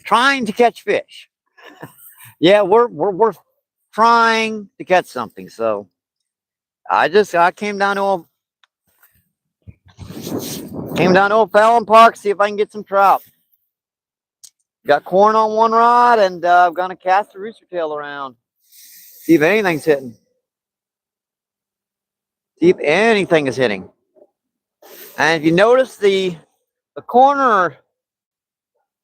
trying to catch fish. Yeah, we're trying to catch something. So I came down to Fallon Park, see if I can get some trout. Got corn on one rod, and I'm gonna cast the rooster tail around. See if anything's hitting. See if anything is hitting. And if you notice, the corner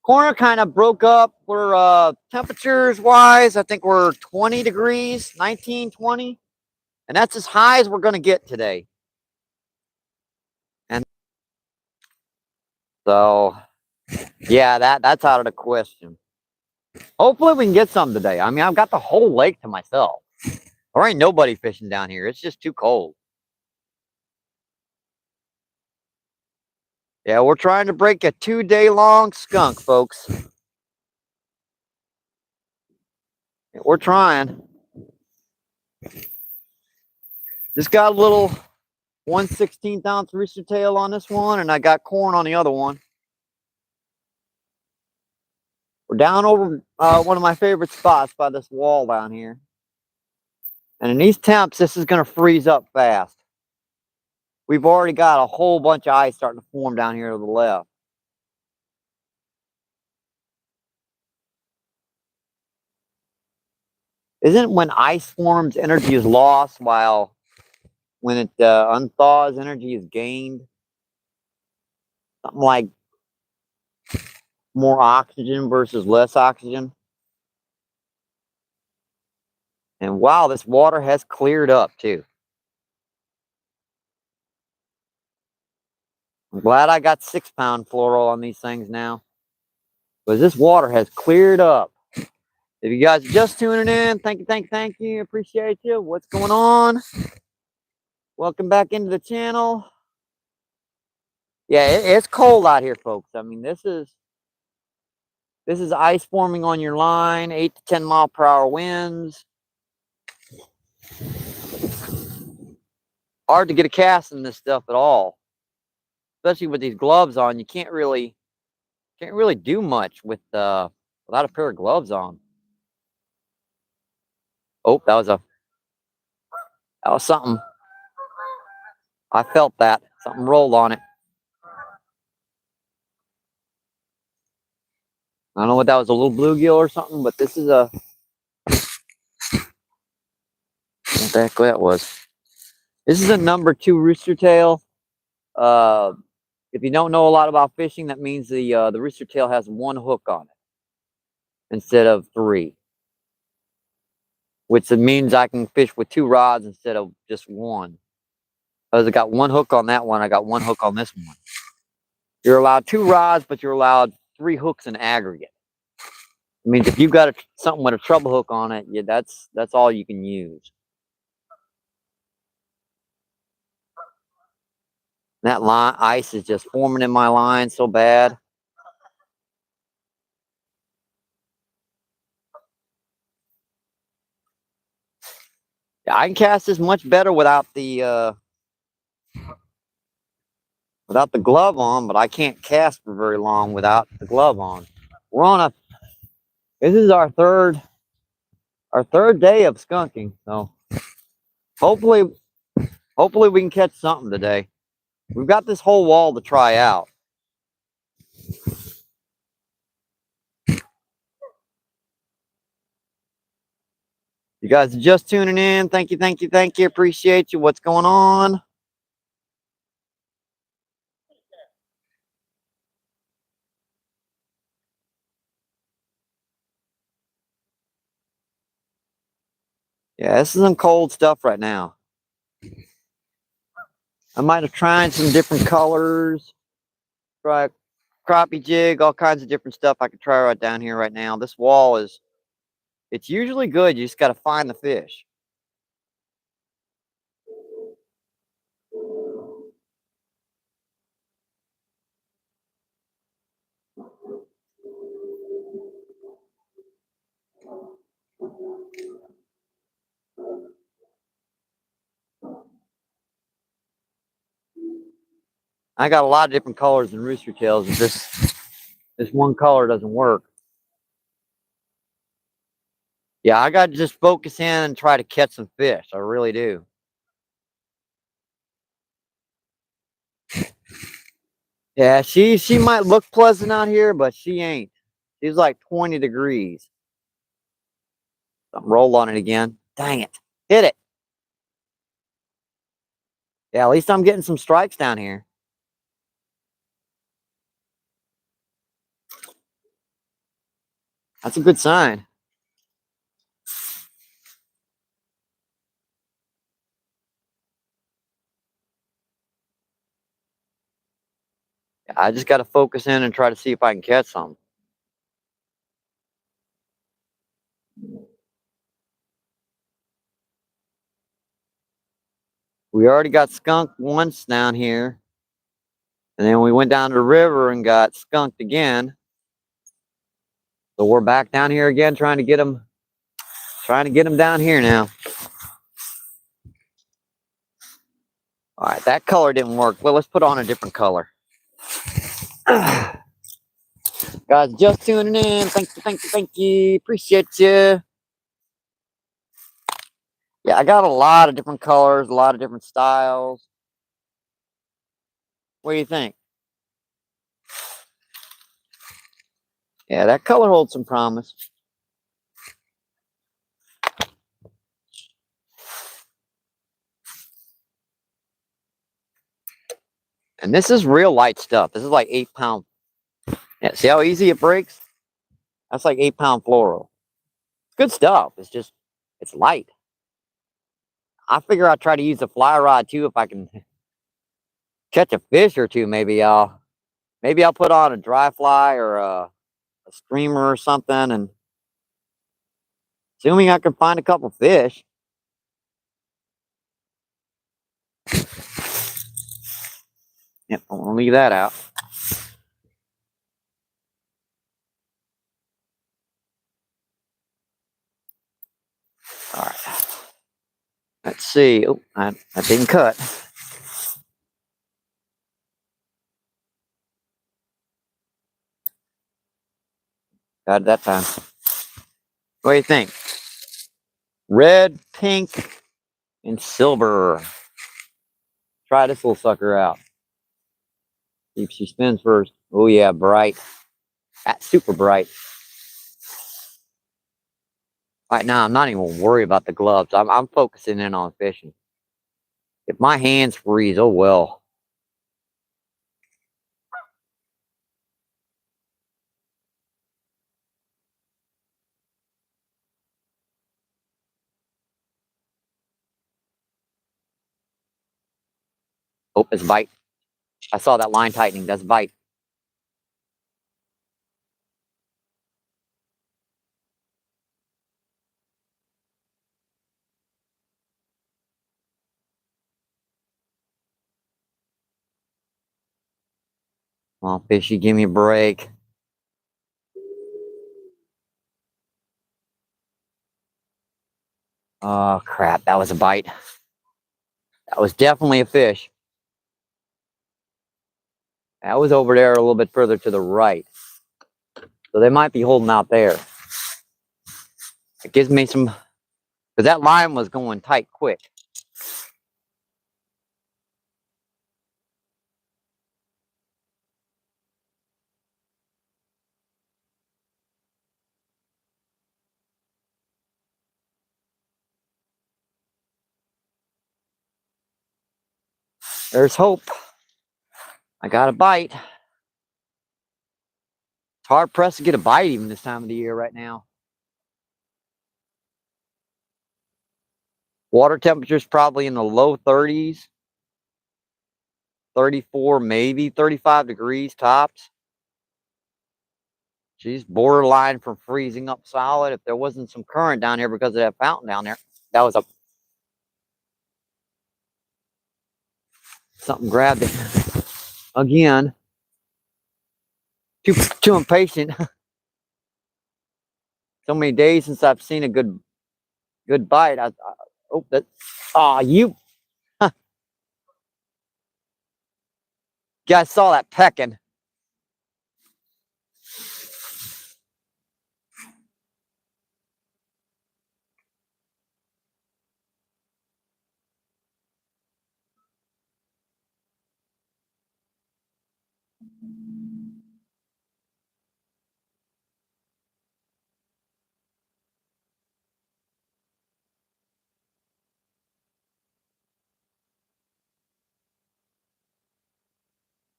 kind of broke up. We're temperatures wise, I think we're 20 degrees, 19, 20. And that's as high as we're gonna get today. And so yeah, that's out of the question. Hopefully we can get some today. I mean, I've got the whole lake to myself. There ain't nobody fishing down here. It's just too cold. Yeah, we're trying to break a 2-day long skunk, folks. We're trying. Just got a little 1/16 ounce rooster tail on this one, and I got corn on the other one. We're down over one of my favorite spots by this wall down here. And in these temps, this is going to freeze up fast. We've already got a whole bunch of ice starting to form down here to the left. Isn't it when ice forms, energy is lost, while when it unthaws, energy is gained? Something like more oxygen versus less oxygen. And wow, this water has cleared up too. I'm glad I got 6-pound fluoro on these things now, because this water has cleared up. If you guys are just tuning in, thank you, appreciate you. What's going on? Welcome back into the channel. Yeah, it's cold out here, folks. I mean, this is ice forming on your line, 8 to 10 mile per hour winds. Hard to get a cast in this stuff at all, especially with these gloves on. You can't really do much with without a pair of gloves on. Oh, that was something. I felt that something rolled on it. I don't know what that was, a little bluegill or something, but this is a, what the heck that was. This is a number 2 rooster tail. If you don't know a lot about fishing, that means the rooster tail has 1 hook on it instead of 3, which means I can fish with 2 rods instead of just 1. Because I got 1 hook on that one, I got 1 hook on this one. You're allowed 2 rods, but you're allowed 3 hooks in aggregate. It means if you've got something with a treble hook on it, yeah, that's all you can use. That ice is just forming in my line so bad. Yeah, I can cast this much better without the glove on, but I can't cast for very long without the glove on. We're on this is our third day of skunking, so hopefully we can catch something today. We've got this whole wall to try out. You guys are just tuning in. Thank you. Appreciate you. What's going on? Yeah, this is some cold stuff right now. I might have tried some different colors. Try crappie jig, all kinds of different stuff I could try right down here right now. This wall it's usually good. You just got to find the fish. I got a lot of different colors in rooster tails. This one color doesn't work. Yeah, I got to just focus in and try to catch some fish. I really do. Yeah, she might look pleasant out here, but she ain't. She's like 20 degrees. Roll on it again. Dang it. Hit it. Yeah, at least I'm getting some strikes down here. That's a good sign. I just got to focus in and try to see if I can catch some. We already got skunked once down here. And then we went down to the river and got skunked again. So we're back down here again trying to get them down here now. All right, that color didn't work. Well, let's put on a different color. Guys, just tuning in. Thank you. Appreciate you. Yeah, I got a lot of different colors, a lot of different styles. What do you think? Yeah, that color holds some promise. And this is real light stuff. This is like 8-pound. Yeah, see how easy it breaks? That's like 8-pound fluoro. Good stuff. It's light. I figure I'll try to use a fly rod too if I can catch a fish or two. Maybe I'll put on a dry fly or a streamer or something, and assuming I can find a couple fish. Yep, I'll leave that out. All right. Let's see. Oh, I didn't cut. Got it that time. What do you think? Red, pink, and silver. Try this little sucker out. See if she spins first. Oh yeah, bright. That's super bright. Right now, I'm not even worried about the gloves. I'm focusing in on fishing. If my hands freeze, oh well. Oh, it's bite. I saw that line tightening. That's bite. Come on, fishy, give me a break. Oh crap, that was a bite. That was definitely a fish. That was over there a little bit further to the right. So they might be holding out there. It gives me some, because that line was going tight quick. There's hope. I got a bite. It's hard pressed to get a bite even this time of the year right now. Water temperature's probably in the low 30s. 34, maybe 35 degrees tops. She's borderline from freezing up solid. If there wasn't some current down here because of that fountain down there, that was something grabbed it again. Too impatient. So many days since I've seen a good bite. Oh, that. Ah, you guys saw that pecking.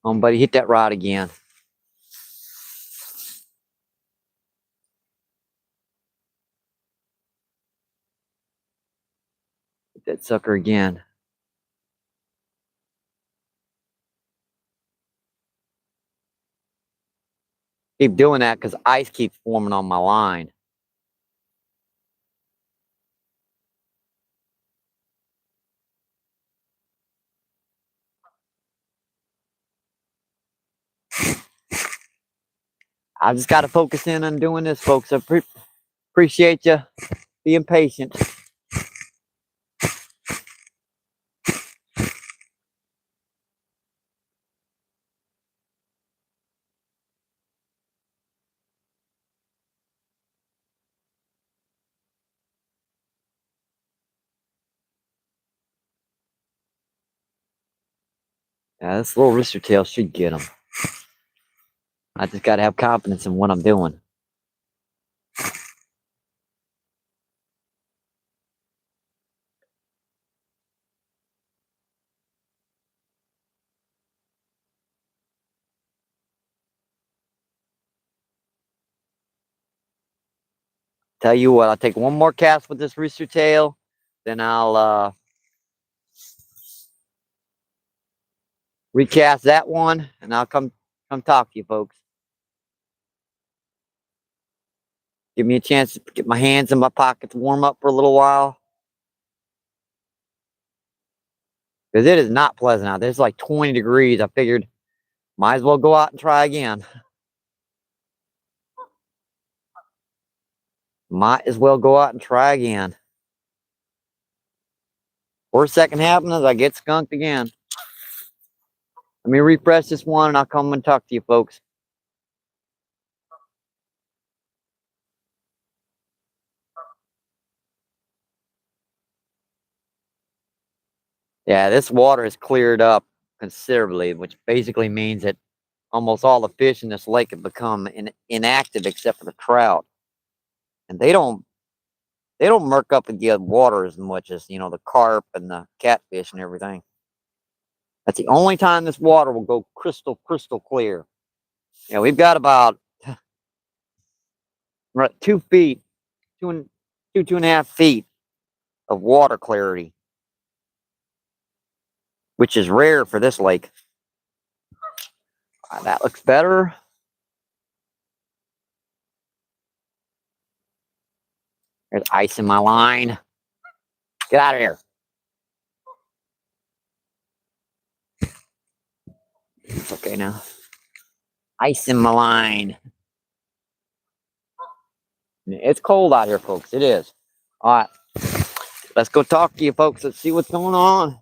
Buddy, hit that rod again. Hit that sucker again. Keep doing that because ice keeps forming on my line. I just got to focus in on doing this, folks. I appreciate you being patient. Yeah, this little rooster tail should get him. I just got to have confidence in what I'm doing. Tell you what, I'll take one more cast with this rooster tail, then I'll recast that one, and I'll come talk to you folks. Give me a chance to get my hands in my pockets, warm up for a little while. Because it is not pleasant out there. It's like 20 degrees. I figured might as well go out and try again. Might as well go out and try again. Worst that can happen is I get skunked again. Let me refresh this one and I'll come and talk to you folks. Yeah, this water has cleared up considerably, which basically means that almost all the fish in this lake have become inactive except for the trout. And they don't murk up in the water as much as, you know, the carp and the catfish and everything. That's the only time this water will go crystal clear. Yeah, we've got about 2 feet, two and a half feet of water clarity, which is rare for this lake. That looks better. There's ice in my line. Get out of here. It's okay now. Ice in my line. It's cold out here, folks. It is. All right. Let's go talk to you, folks. Let's see what's going on.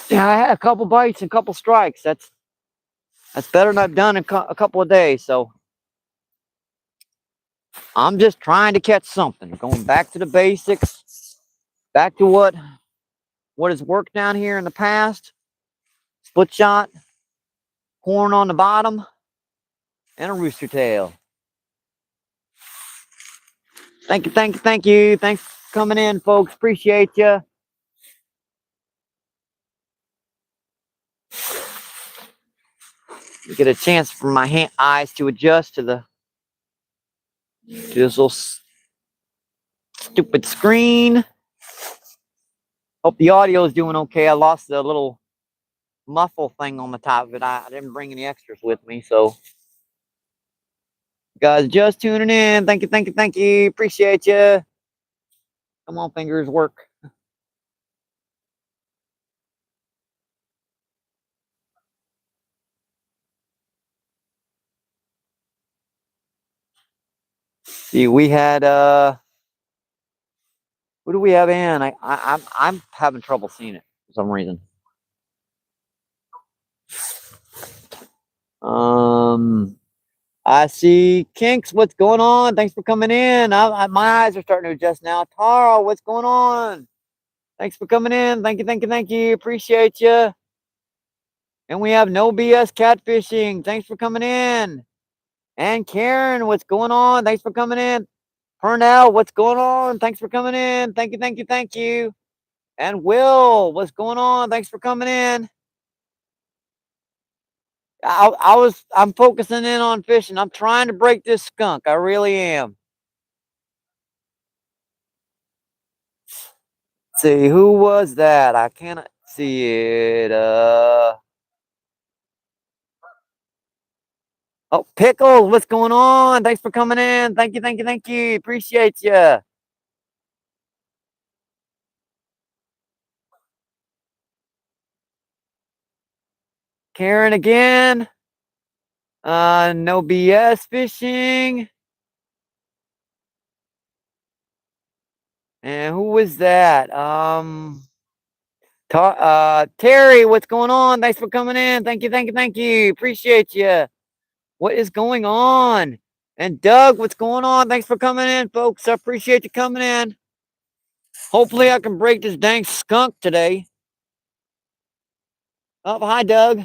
Yeah, I had a couple bites and a couple strikes. That's better than I've done in a couple of days. So I'm just trying to catch something. Going back to the basics. Back to what has worked down here in the past. Split shot, corn on the bottom, and a rooster tail. Thank you. Thanks for coming in, folks. Appreciate you. Get a chance for my eyes to adjust to this little stupid screen. Hope the audio is doing okay. I lost the little muffle thing on the top of it. I didn't bring any extras with me, so guys just tuning in. Thank you. Appreciate you. Come on, fingers, work. See, we had who do we have in? I'm having trouble seeing it for some reason. I see Kinks. What's going on? Thanks for coming in. My eyes are starting to adjust now. Tara, what's going on? Thanks for coming in. Thank you. Appreciate you. And we have No BS Catfishing. Thanks for coming in. And Karen, what's going on? Thanks for coming in. Purnell, what's going on? Thanks for coming in. Thank you, thank you, thank you. And Will, what's going on? Thanks for coming in. I'm focusing in on fishing. I'm trying to break this skunk. I really am. Let's see, who was that? I cannot see it. Oh, Pickles, what's going on? Thanks for coming in. Thank you, thank you, thank you. Appreciate you. Karen again. No BS fishing. And who was that? Terry, what's going on? Thanks for coming in. Thank you, thank you, thank you. Appreciate you. What is going on? And Doug, what's going on? Thanks for coming in, folks. I appreciate you coming in. Hopefully I can break this dang skunk today. Oh, hi, Doug.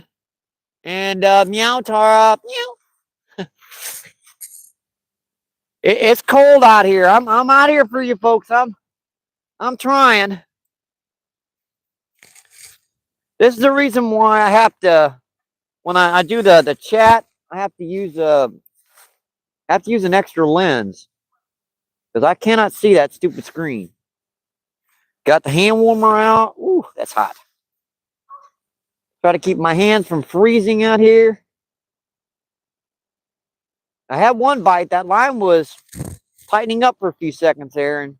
And meow, Tara. Meow. It's cold out here. I'm out here for you, folks. I'm trying. This is the reason why I have to, when I do the chat, I have to use an extra lens because I cannot see that stupid screen. Got the hand warmer out. Ooh, that's hot. Try to keep my hands from freezing out here. I had one bite. That line was tightening up for a few seconds there, and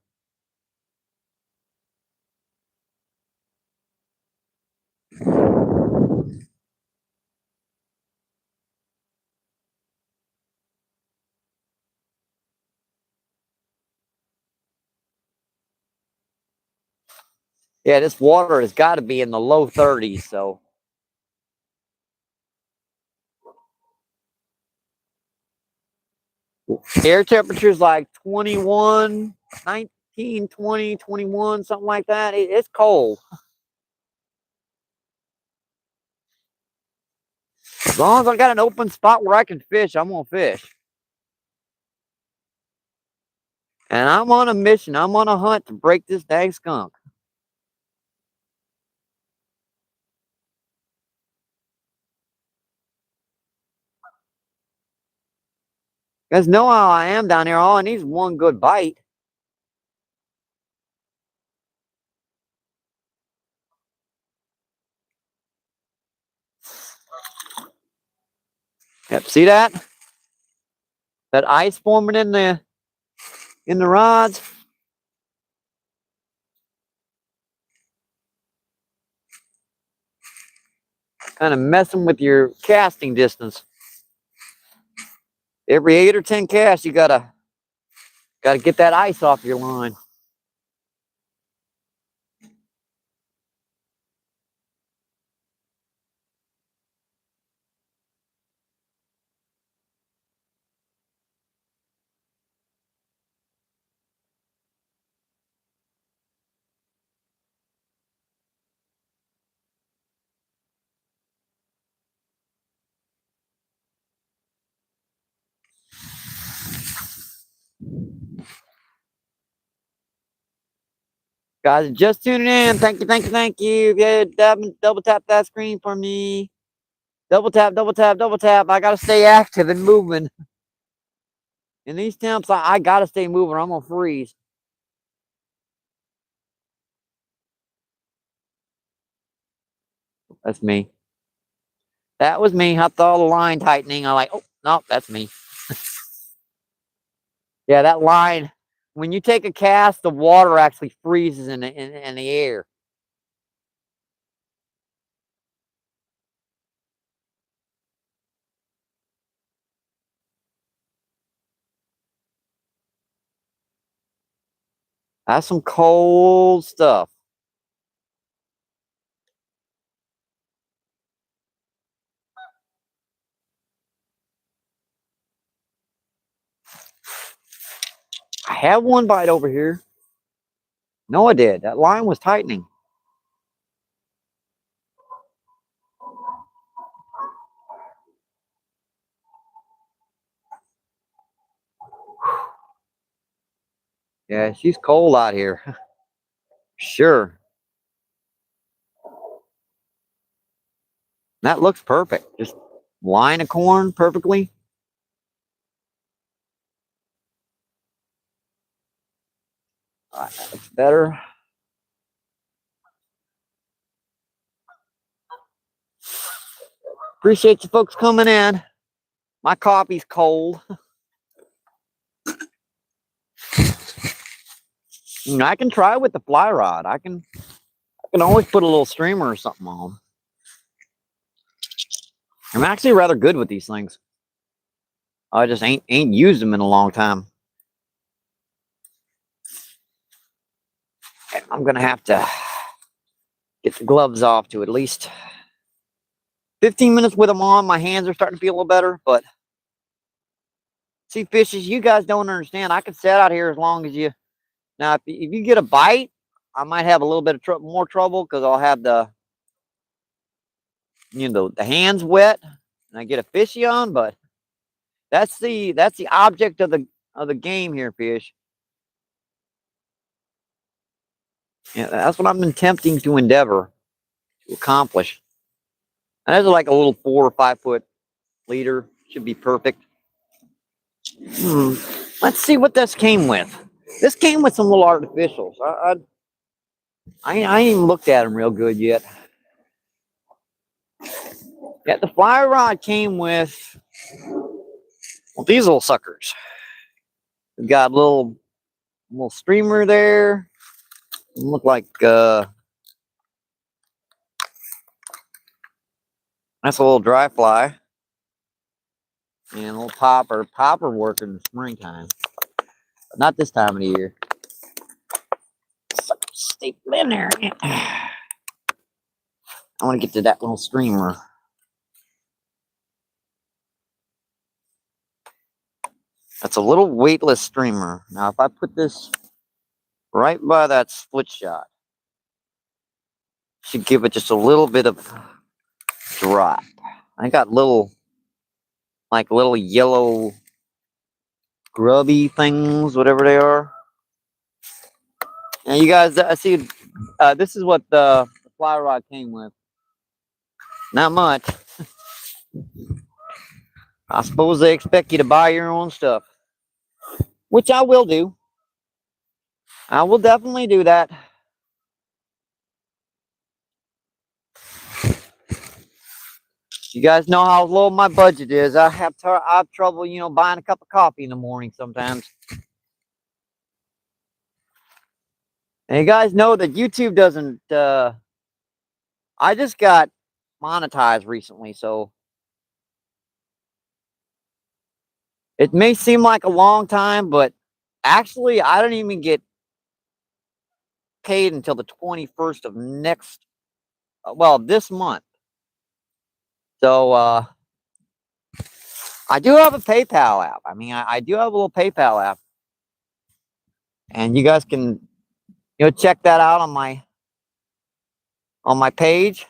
yeah, this water has got to be in the low 30s. So air temperature is like 21, 19, 20, 21, something like that. It's cold. As long as I got an open spot where I can fish, I'm gonna fish. And I'm on a mission. I'm on a hunt to break this dang skunk. You guys know how I am down here. All I need is one good bite. Yep, see that? That ice forming in the rods. Kind of messing with your casting distance. Every 8 or 10 casts, you gotta get that ice off your line. Guys, just tuning in. Thank you, thank you, thank you. Yeah, double tap that screen for me. Double tap, double tap, double tap. I gotta stay active and moving. In these temps, I gotta stay moving. I'm gonna freeze. That's me. That was me. I saw the line tightening. I'm like, oh no, that's me. Yeah, that line. When you take a cast, the water actually freezes in the air. That's some cold stuff. I have one bite over here. No, I did. That line was tightening. Yeah, she's cold out here. Sure. That looks perfect. Just line of corn perfectly. That's better. Appreciate you folks coming in. My coffee's cold. I can try with the fly rod. I can always put a little streamer or something on. I'm actually rather good with these things. I just ain't used them in a long time. I'm gonna have to get the gloves off to at least 15 minutes with them on. My hands are starting to feel a little better, but see, fishes, you guys don't understand. I can sit out here as long as you. Now, if you get a bite, I might have a little bit of more trouble because I'll have the the hands wet and I get a fishy on. But that's the object of the game here, fish. Yeah, that's what I've been attempting to endeavor to accomplish. And that's like a little 4 or 5 foot leader. Should be perfect. Let's see what this came with. This came with some little artificials. I ain't even looked at them real good yet. Yeah, the fly rod came with, well, these little suckers. We've got a little streamer there. Look like that's a little dry fly. And a little popper. Popper work in the springtime. But not this time of the year. Staple in there. I want to get to that little streamer. That's a little weightless streamer. Now, if I put this right by that split shot, should give it just a little bit of drop. I got little yellow grubby things, whatever they are. And you guys, I see. This is what the fly rod came with. Not much. I suppose they expect you to buy your own stuff, which I will do. I will definitely do that. You guys know how low my budget is. I have trouble, buying a cup of coffee in the morning sometimes. And you guys know that YouTube doesn't. I just got monetized recently, so it may seem like a long time, but actually, I don't even get paid until the 21st of this month. So I do have a PayPal app. I mean, I do have a little PayPal app, and you guys can check that out on my page.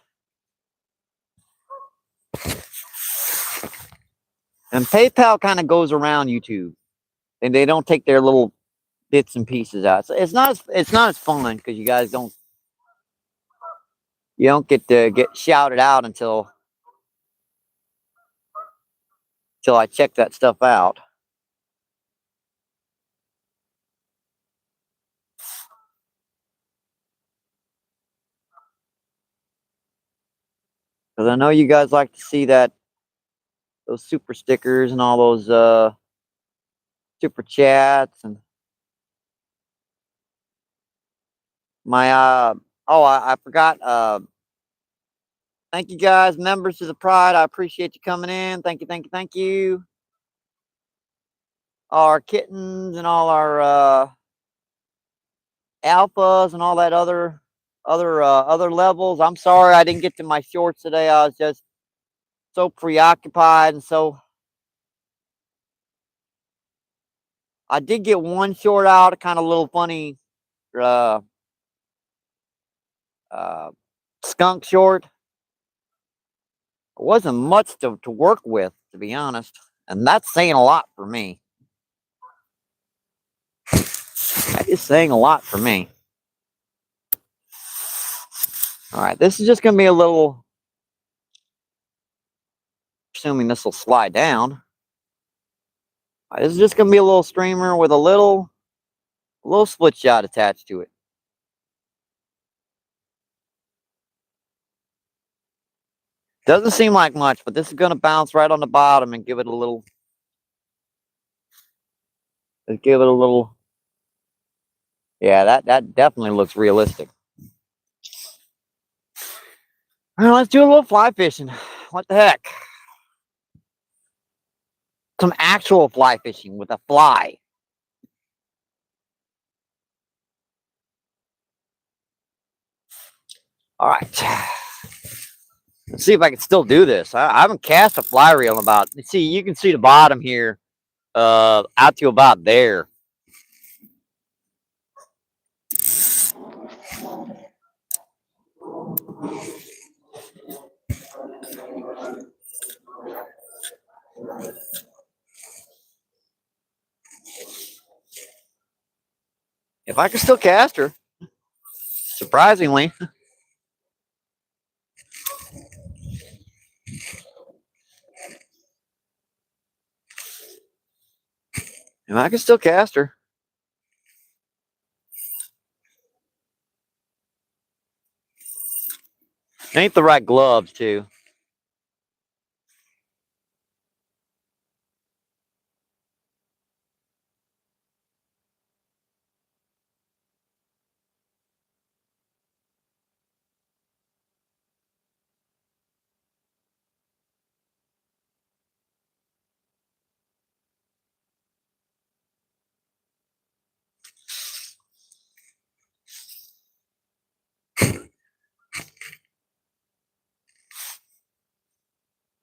And PayPal kind of goes around YouTube, and they don't take their little bits and pieces out. So it's not as fun because you guys don't get to get shouted out until I check that stuff out. Because I know you guys like to see those super stickers and all those super chats and my I forgot. Thank you guys, members of the Pride. I appreciate you coming in. Thank you. All our kittens and all our alphas and all that other levels. I'm sorry I didn't get to my shorts today. I was just so preoccupied, and so I did get one short out, kind of a little funny skunk short. It wasn't much to work with, to be honest, and that's saying a lot for me. is saying a lot for me. All right, this is just going to be a little, assuming this will slide down. All right, this is just going to be a little streamer with a little split shot attached to it. Doesn't seem like much, but this is going to bounce right on the bottom and give it a little. Yeah, that definitely looks realistic. All right, let's do a little fly fishing. What the heck? Some actual fly fishing with a fly. All right. Let's see if I can still do this. I haven't cast a fly reel in about. See, you can see the bottom here, out to about there. If I can still cast her, surprisingly. If I can still cast her. Ain't the right gloves, too.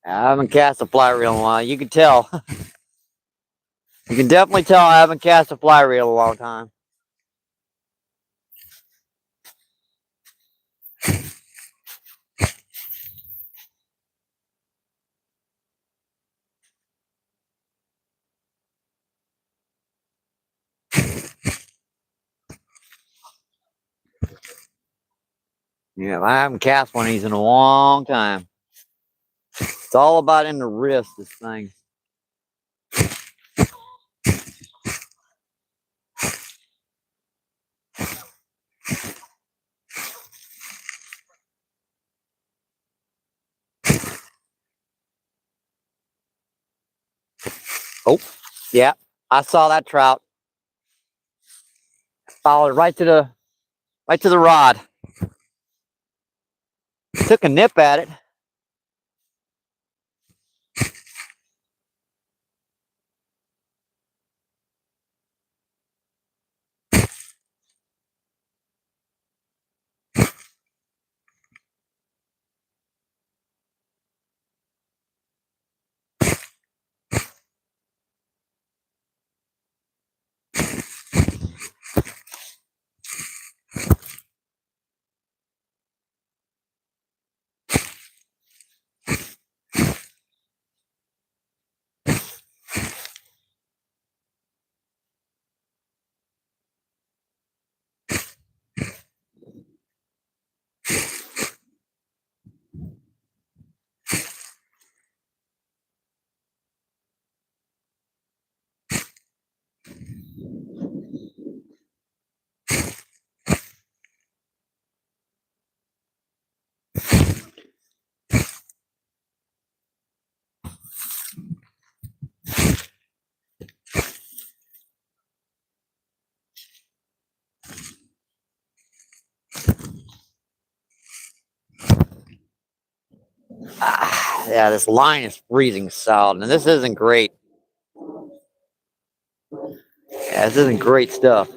I haven't cast a fly reel in a while. You can tell. You can definitely tell I haven't cast a fly reel in a long time. Yeah, I haven't cast one of these in a long time. It's all about in the wrist, this thing. Oh, yeah. I saw that trout. Followed right to the rod. Took a nip at it. Yeah, this line is freezing solid, and this isn't great. Yeah, this isn't great stuff.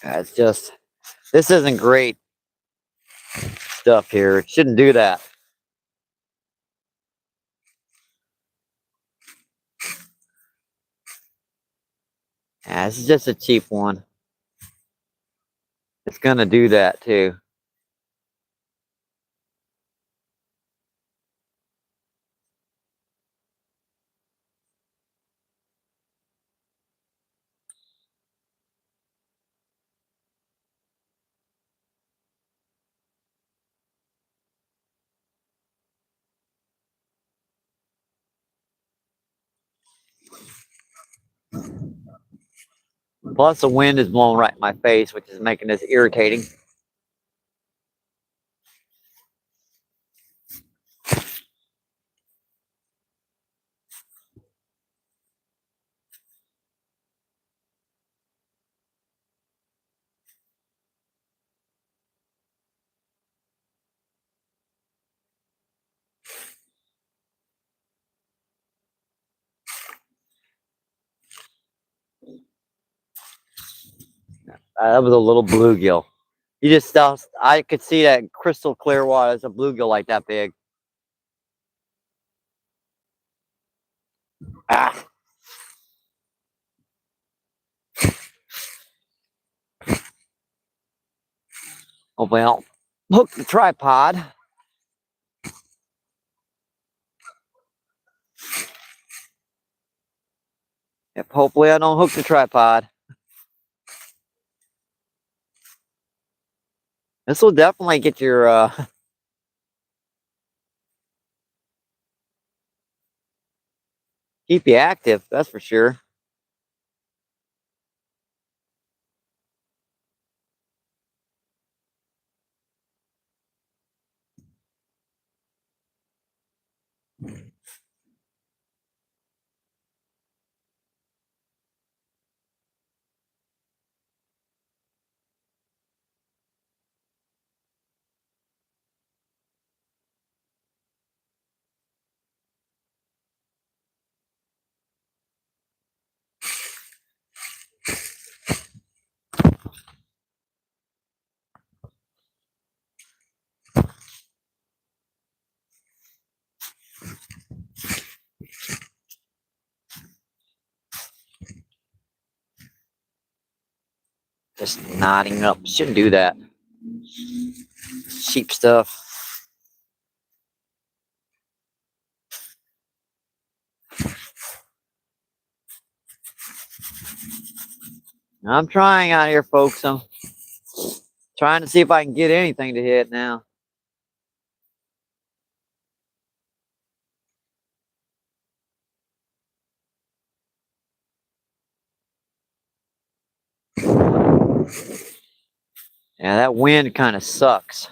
Yeah, it's just This isn't great stuff here. It shouldn't do that. Yeah, this is just a cheap one. It's gonna do that too. Plus the wind is blowing right in my face, which is making this irritating. That was a little bluegill. You just I could see that crystal clear water. It's a bluegill like that big. Ah. Hopefully I'll hook the tripod. Yep, hopefully I don't hook the tripod. This will definitely get your keep you active, that's for sure. Just knotting up. Shouldn't do that. Cheap stuff. I'm trying out here, folks. I'm trying to see if I can get anything to hit now. Yeah, that wind kind of sucks.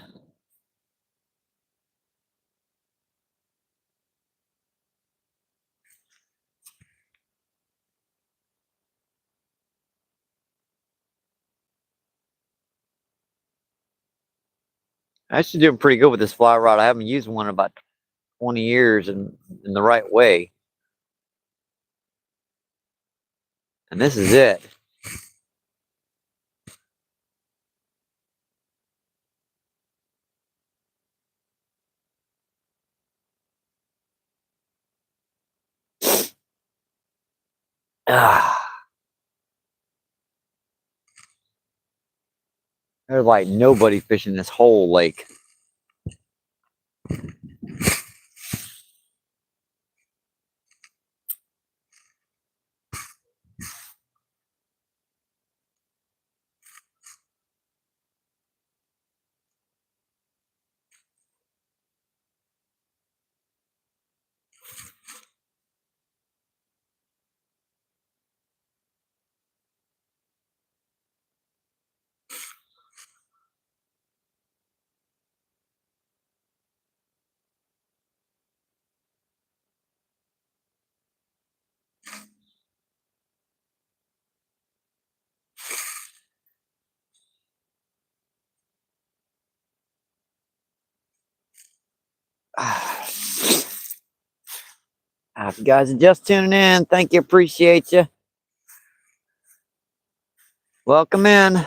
I'm actually doing pretty good with this fly rod. I haven't used one in about 20 years in the right way. And this is it. Ah, there's like nobody fishing this whole lake. If you guys are just tuning in, thank you, appreciate you. Welcome in.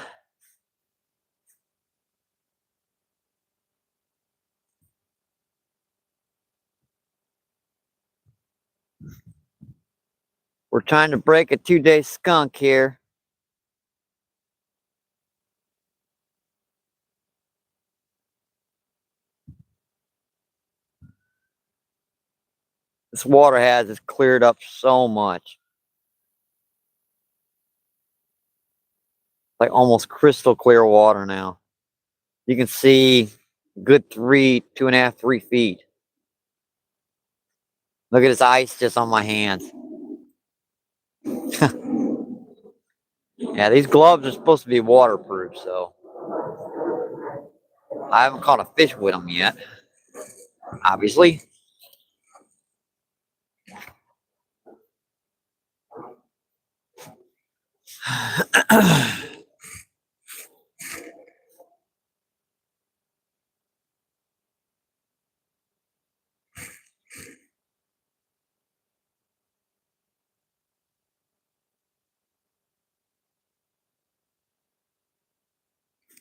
We're trying to break a 2-day skunk here. This water has cleared up so much. Like almost crystal clear water now. You can see good 2.5, 3 feet. Look at this ice just on my hands. Yeah, these gloves are supposed to be waterproof, so I haven't caught a fish with them yet, obviously.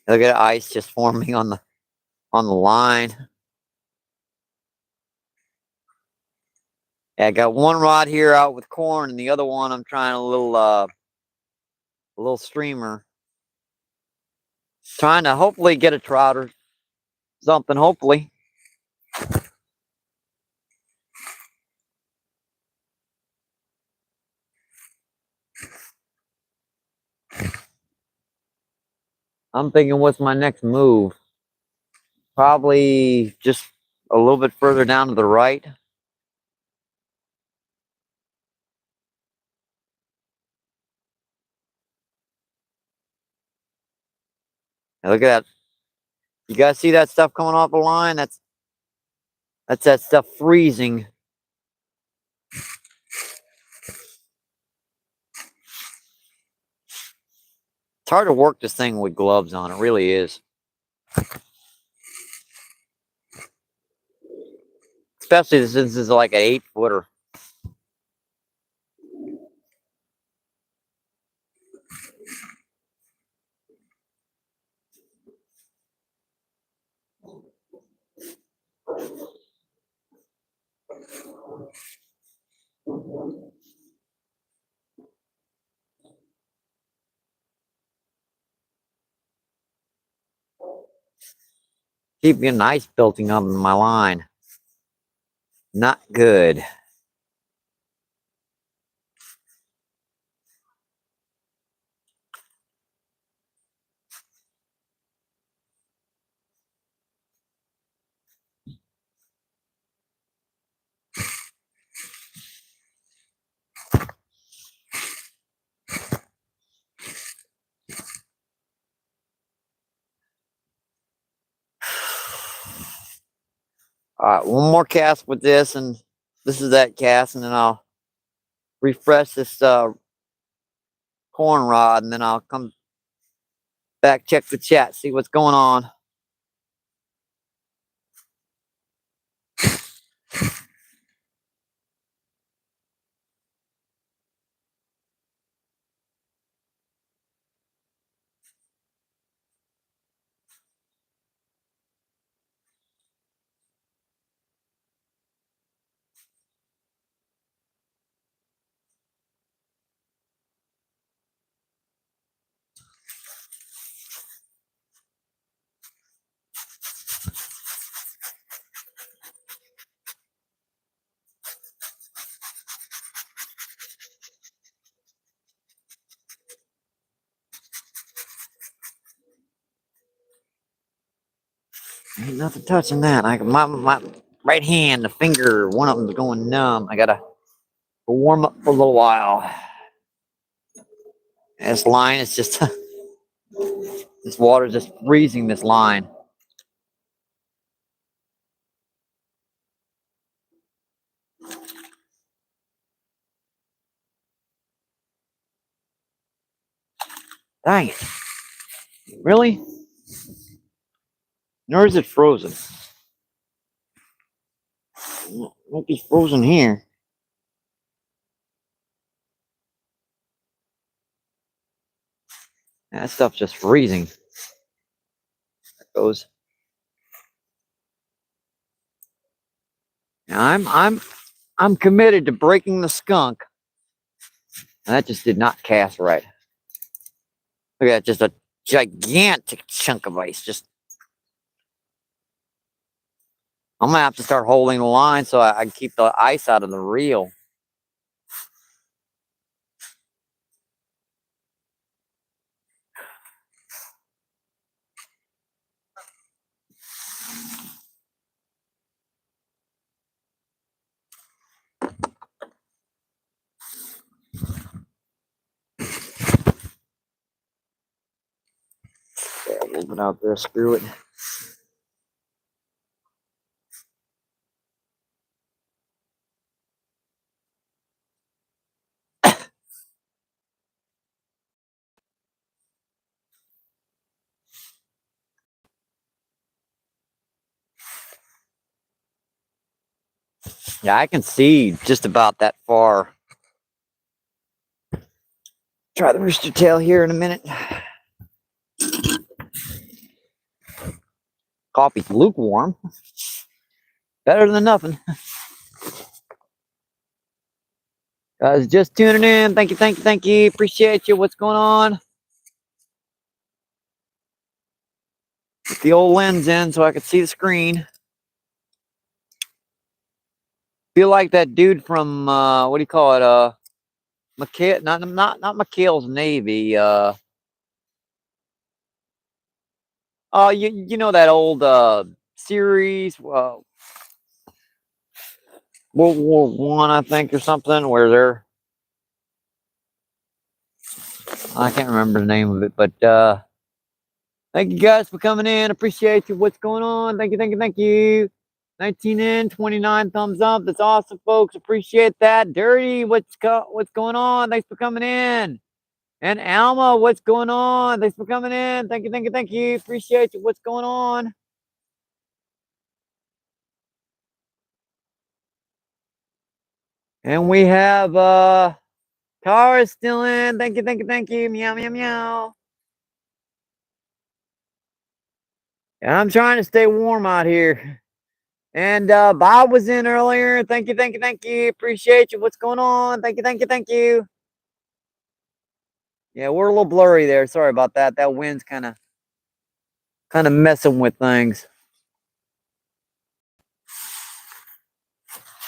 Look at the ice just forming on the line. Yeah, I got one rod here out with corn, and the other one I'm trying a little streamer. Trying to hopefully get a trout or something, hopefully. I'm thinking, what's my next move? Probably just a little bit further down to the right. Now look at that. You guys see that stuff coming off the line? That's that stuff freezing. It's hard to work this thing with gloves on. It really is. Especially since this is like an 8-footer. Keep getting ice building up in my line. Not good. All right, one more cast with this, and this is that cast, and then I'll refresh this corn rod, and then I'll come back, check the chat, see what's going on. Ain't nothing touching that. My right hand, the finger, one of them's going numb. I gotta warm up for a little while. This line is just this water's just freezing this line. Dang it. Really? Nor is it frozen. It won't be frozen here. That stuff's just freezing. There it goes. Now I'm committed to breaking the skunk. And that just did not cast right. Look at that, just a gigantic chunk of ice. I'm gonna have to start holding the line so I can keep the ice out of the reel. Yeah, a little bit out there, screw it. Yeah, I can see just about that far. Try the rooster tail here in a minute. Coffee's lukewarm. Better than nothing. Guys, just tuning in. Thank you, thank you, thank you. Appreciate you. What's going on? Get the old lens in so I can see the screen. Feel like that dude from what do you call it? McHale, not McHale's Navy. Oh, you know that old series, World War I, think, or something, where they're, I can't remember the name of it, but thank you guys for coming in. Appreciate you. What's going on? Thank you, thank you, thank you. 19 in, 29 thumbs up. That's awesome, folks. Appreciate that. Dirty, what's going on? Thanks for coming in. And Alma, what's going on? Thanks for coming in. Thank you, thank you, thank you. Appreciate you. What's going on? And we have Tara still in. Thank you, thank you, thank you. Meow, meow, meow. And I'm trying to stay warm out here. And Bob was in earlier. Thank you, thank you, thank you. Appreciate you. What's going on? Thank you, thank you, thank you. Yeah, we're a little blurry there. Sorry about that. That wind's kind of messing with things.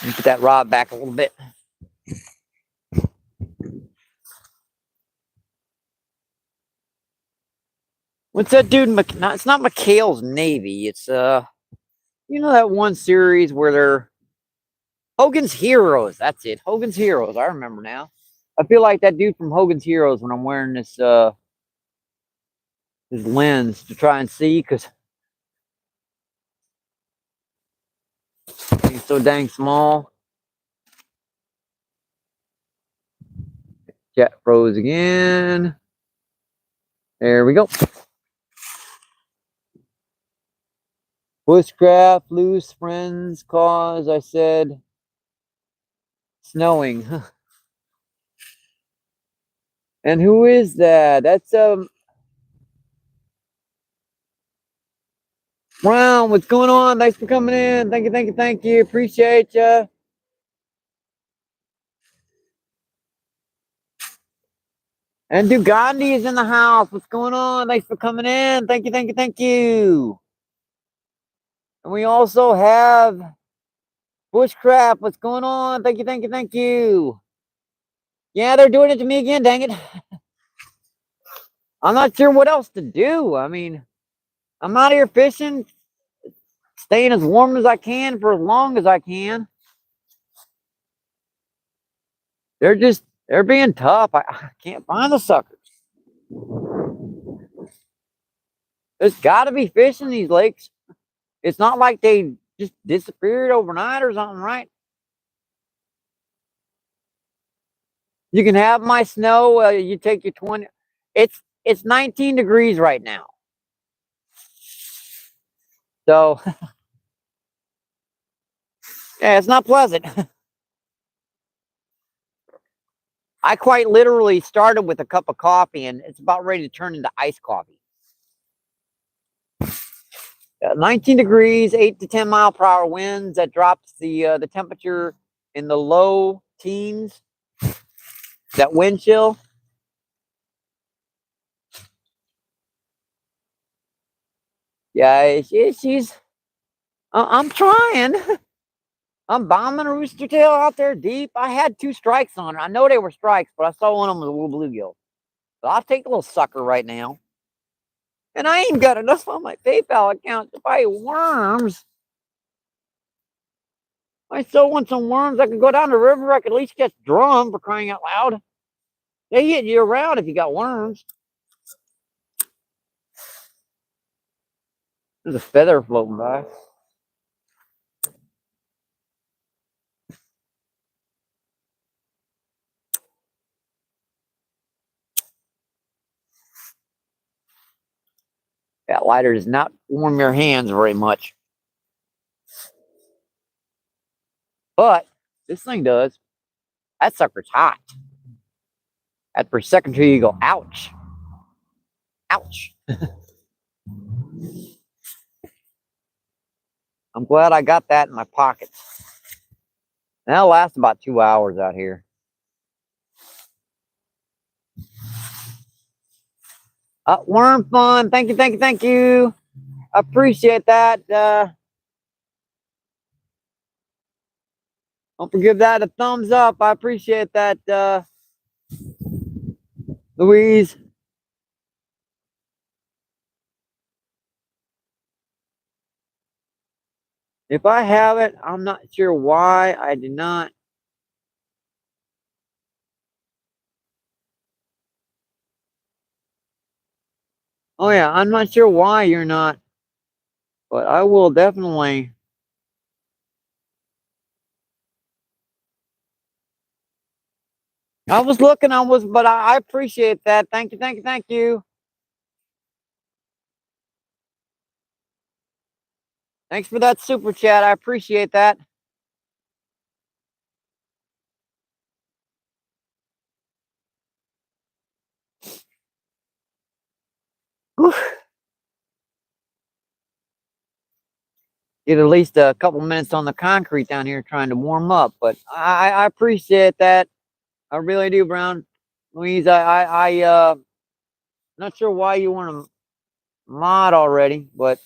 Let me get that rod back a little bit. What's that dude? It's not McHale's Navy. It's you know that one series where they're Hogan's Heroes. That's it. Hogan's Heroes. I remember now. I feel like that dude from Hogan's Heroes when I'm wearing this lens to try and see, because he's so dang small. Chat froze again. There we go. Bushcraft, loose friends, cause I said snowing. And who is that? That's Brown. What's going on? Thanks for coming in. Thank you, thank you, thank you. Appreciate you. And Dugandi is in the house. What's going on? Thanks for coming in. Thank you, thank you, thank you. And we also have Bushcraft. What's going on? Thank you, thank you, thank you. Yeah, they're doing it to me again, dang it. I'm not sure what else to do. I mean, I'm out here fishing, staying as warm as I can for as long as I can. They're being tough. I can't find the suckers. There's got to be fish in these lakes. It's not like they just disappeared overnight or something, right? You can have my snow. You take your 20. It's 19 degrees right now. So, yeah, it's not pleasant. I quite literally started with a cup of coffee, and it's about ready to turn into iced coffee. 19 degrees, 8 to 10 mile per hour winds. That drops the temperature in the low teens. That wind chill. Yeah, she's. I'm trying. I'm bombing a rooster tail out there deep. I had 2 strikes on her. I know they were strikes, but I saw one of them was a little bluegill. So I'll take a little sucker right now. And I ain't got enough on my PayPal account to buy worms. I still want some worms. I could go down the river. I could at least catch drum, for crying out loud. They hit you around if you got worms. There's a feather floating by. That lighter does not warm your hands very much. But this thing does. That sucker's hot. After a second or two, you go, ouch. Ouch. I'm glad I got that in my pockets. That'll last about 2 hours out here. Worm fun. Thank you, thank you, thank you. I appreciate that. Don't forget that a thumbs up. I appreciate that, Louise. If I have it, I'm not sure why I did not. Oh yeah, I'm not sure why you're not, but I will definitely. I was looking, but I appreciate that. Thank you, thank you, thank you. Thanks for that super chat. I appreciate that. Whew. Get at least a couple minutes on the concrete down here trying to warm up, but I appreciate that. I really do, Brown. Louise, not sure why you want to mod already, but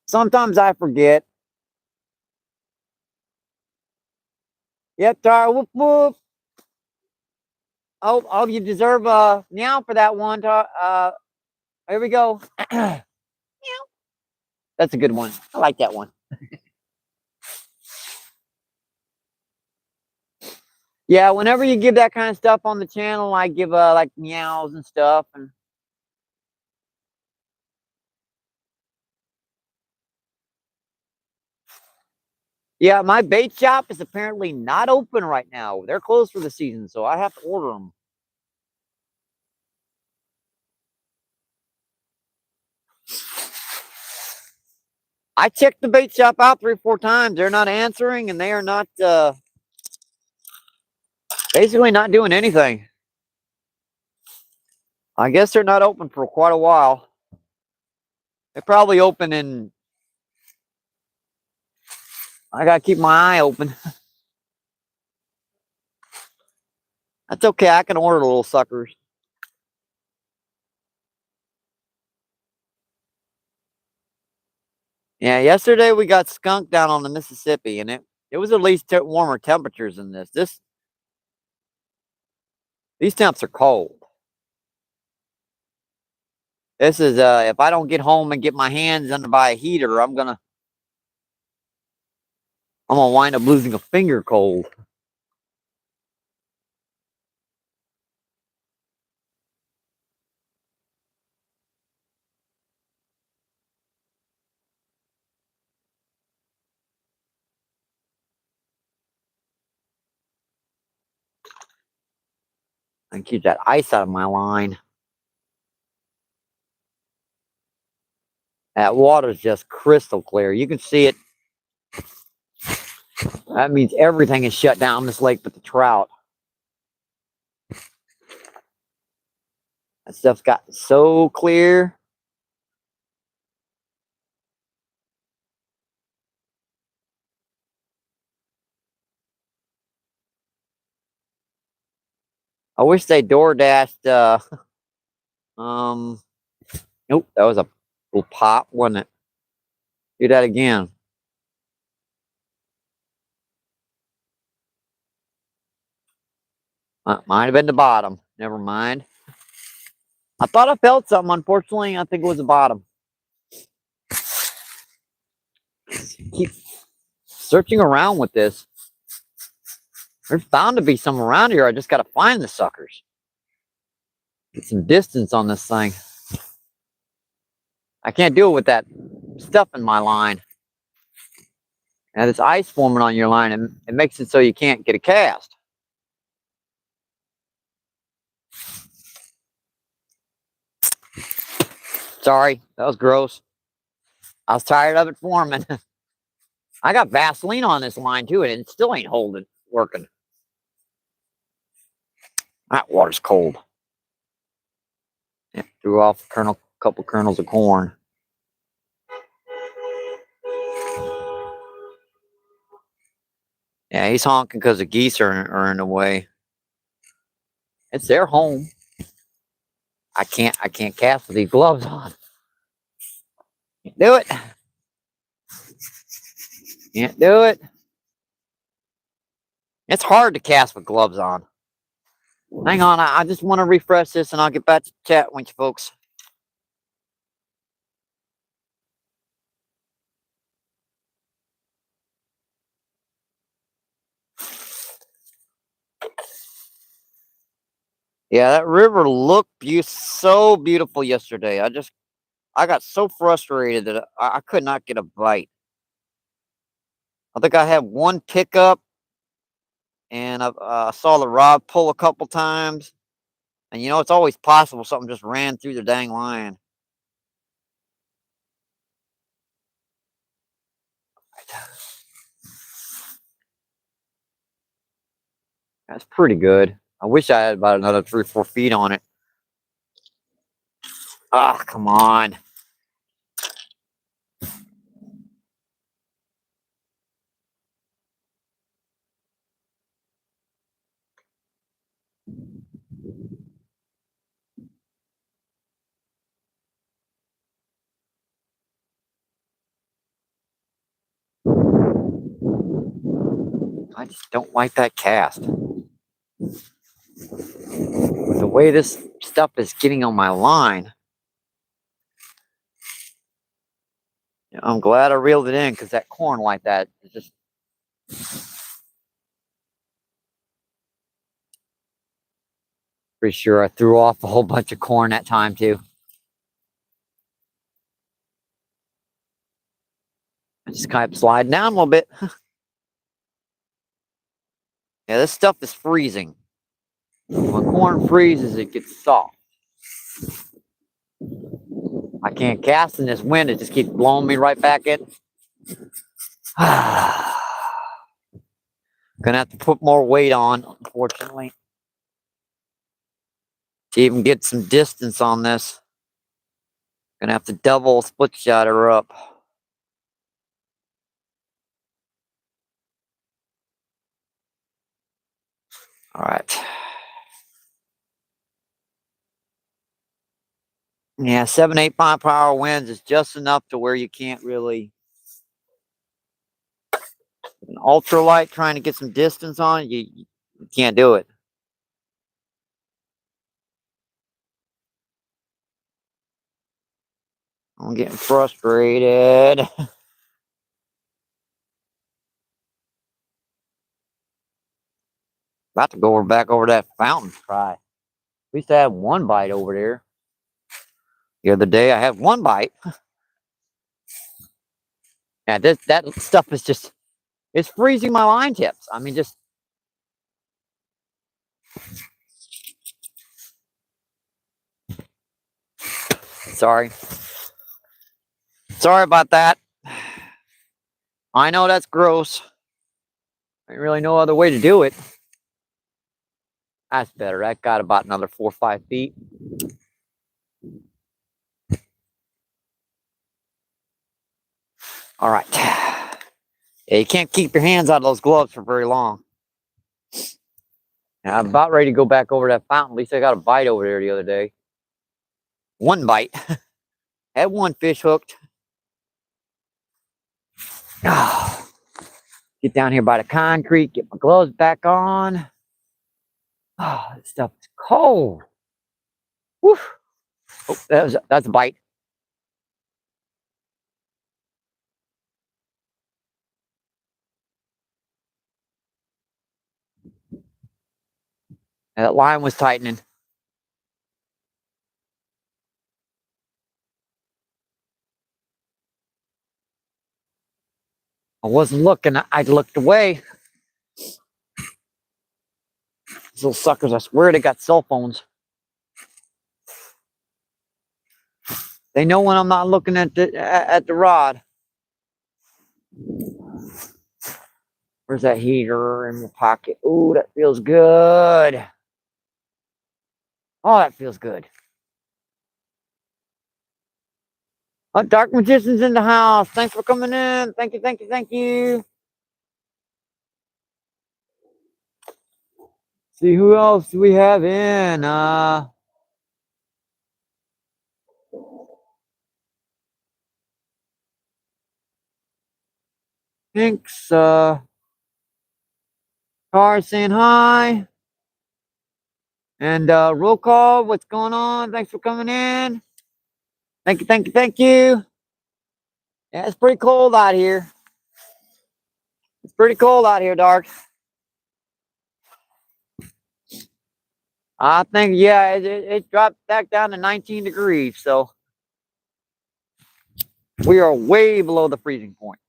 sometimes I forget. Yep, Tara, whoop whoop. Oh, you deserve a meow for that one. Here we go. Meow. That's a good one. I like that one. Yeah, whenever you give that kind of stuff on the channel, I give like meows and stuff. And yeah, my bait shop is apparently not open right now. They're closed for the season, so I have to order them. I checked the bait shop out 3 or 4 times. They're not answering, and they are not basically not doing anything. I guess they're not open for quite a while. They're probably open in. I gotta keep my eye open. That's okay. I can order the little suckers. Yeah, yesterday we got skunk down on the Mississippi, and it was at least warmer temperatures than this. These temps are cold. This is if I don't get home and get my hands under by a heater, I'm gonna wind up losing a finger cold. And keep that ice out of my line. That water's just crystal clear. You can see it. That means everything is shut down this lake but the trout. That stuff's got so clear. I wish they door dashed. Nope, that was a little pop, wasn't it? Do that again. Might have been the bottom. Never mind. I thought I felt something. Unfortunately, I think it was the bottom. Keep searching around with this. There's bound to be some around here. I just got to find the suckers. Get some distance on this thing. I can't do it with that stuff in my line. And it's ice forming on your line, and it makes it so you can't get a cast. Sorry, that was gross. I was tired of it forming. I got Vaseline on this line too, and it still ain't working. That water's cold. Yeah, threw off a couple kernels of corn. Yeah, he's honking because the geese are in the way. It's their home. I can't cast with these gloves on. Can't do it. Can't do it. It's hard to cast with gloves on. Hang on, I just want to refresh this and I'll get back to chat with you folks. Yeah, that river looked so beautiful yesterday. I got so frustrated that I could not get a bite. I think I had one pickup, and I saw the rod pull a couple times. And you know, it's always possible something just ran through the dang line. That's pretty good. I wish I had about another 3 or 4 feet on it. Ah, come on. I just don't like that cast. With the way this stuff is getting on my line, I'm glad I reeled it in, because that corn like that is just... Pretty sure I threw off a whole bunch of corn that time too. I just kind of slide down a little bit. Yeah, this stuff is freezing. When corn freezes, it gets soft. I can't cast in this wind. It just keeps blowing me right back in. Gonna have to put more weight on, unfortunately, to even get some distance on this. Gonna have to double split shot her up. All right. Yeah, 7, 8 mile per hour winds is just enough to where you can't really... An ultralight trying to get some distance on it, you can't do it. I'm getting frustrated. About to go back over that fountain try. We used to have one bite over there. The other day I had one bite. And that stuff is just... It's freezing my line tips. I mean, just... Sorry. Sorry about that. I know that's gross. Ain't really no other way to do it. That's better. That got about another 4 or 5 feet. All right. Yeah, you can't keep your hands out of those gloves for very long. I'm about ready to go back over that fountain. At least I got a bite over there the other day. One bite. Had one fish hooked. Get down here by the concrete, get my gloves back on. Oh, this stuff is cold. Woo. Oh, that's a bite. That line was tightening. I wasn't looking. I looked away. These little suckers, I swear they got cell phones. They know when I'm not looking at the rod. Where's that heater in my pocket? Ooh, that feels good. Oh, that feels good. Oh, Dark Magician's in the house. Thanks for coming in. Thank you, thank you, thank you. See who else do we have in. Thanks, Car saying hi. And roll call, what's going on? Thanks for coming in. Thank you, thank you, thank you. Yeah, it's pretty cold out here. It's pretty cold out here, Dark. I think, yeah, it dropped back down to 19 degrees, so we are way below the freezing point.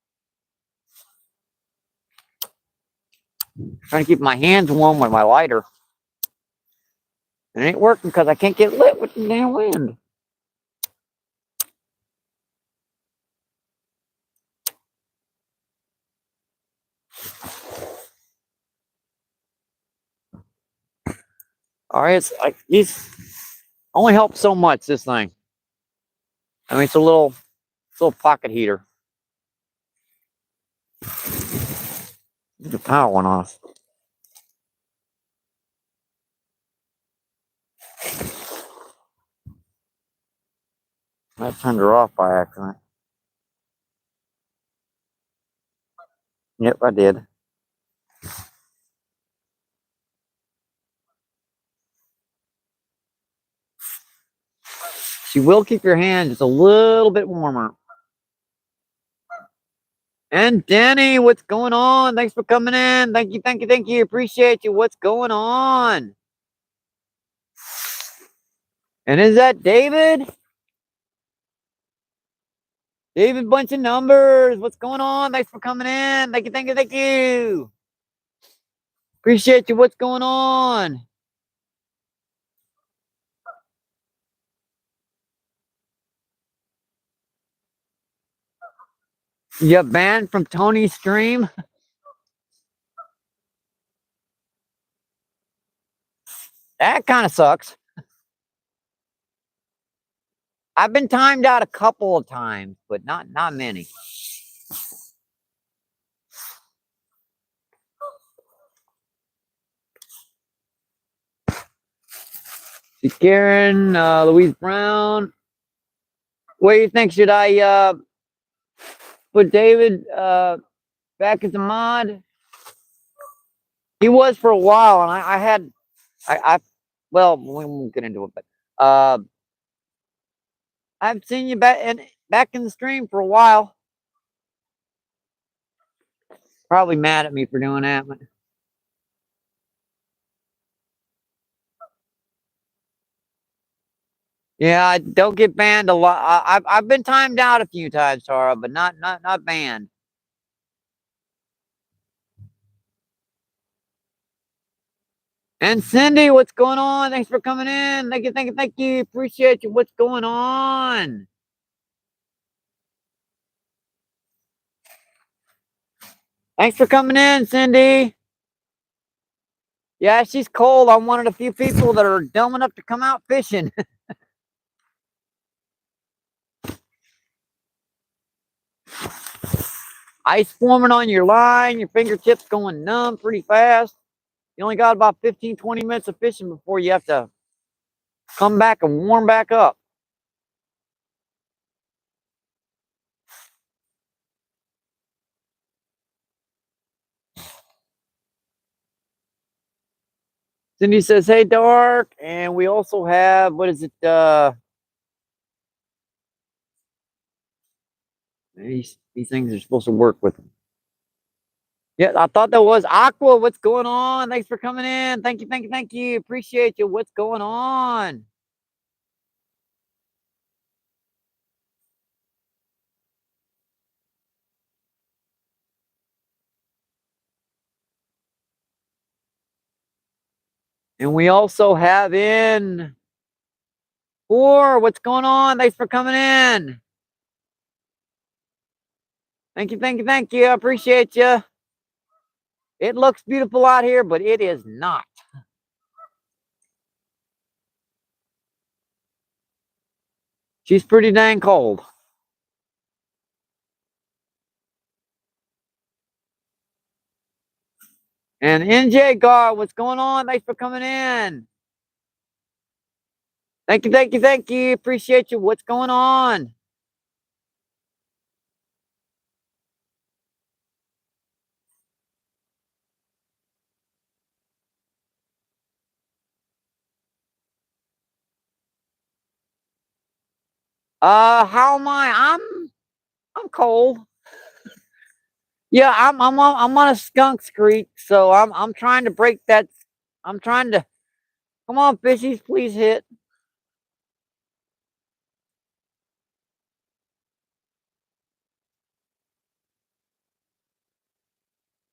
Trying to keep my hands warm with my lighter. It ain't working because I can't get lit with the damn wind. All right, it's like these only help so much, this thing. I mean, it's a little pocket heater. The power went off. I turned her off by accident. Yep, I did. She will keep your hand just a little bit warmer. And Danny, what's going on? Thanks for coming in. Thank you, thank you, thank you. Appreciate you. What's going on? And is that David? David, bunch of numbers. What's going on? Thanks for coming in. Thank you, thank you, thank you. Appreciate you. What's going on? You banned from Tony's stream? That kind of sucks. I've been timed out a couple of times, but not many. See Karen, Louise Brown. What do you think? Should I put David back as a mod? He was for a while, and I well, we won't get into it, but I've seen you back in the stream for a while. Probably mad at me for doing that, but yeah, I don't get banned a lot. I've been timed out a few times, Tara, but not banned. And Cindy, what's going on? Thanks for coming in. Thank you, thank you, thank you. Appreciate you. What's going on? Thanks for coming in, Cindy. Yeah, she's cold. I'm one of the few people that are dumb enough to come out fishing. Ice forming on your line, your fingertips going numb pretty fast. You only got about 15, 20 minutes of fishing before you have to come back and warm back up. Cindy says, hey, Dark. And we also have, what is it? These things are supposed to work with them. Yeah, I thought that was Aqua. What's going on? Thanks for coming in. Thank you, thank you, thank you. Appreciate you. What's going on? And we also have in Four. What's going on? Thanks for coming in. Thank you, thank you, thank you. I appreciate you. It looks beautiful out here, but it is not. She's pretty dang cold. And NJ Gar, what's going on? Thanks for coming in. Thank you, thank you, thank you. Appreciate you. What's going on? How am I? I'm cold. Yeah, I'm on a skunk streak, so I'm trying to break that. I'm trying to. Come on, fishies, please hit.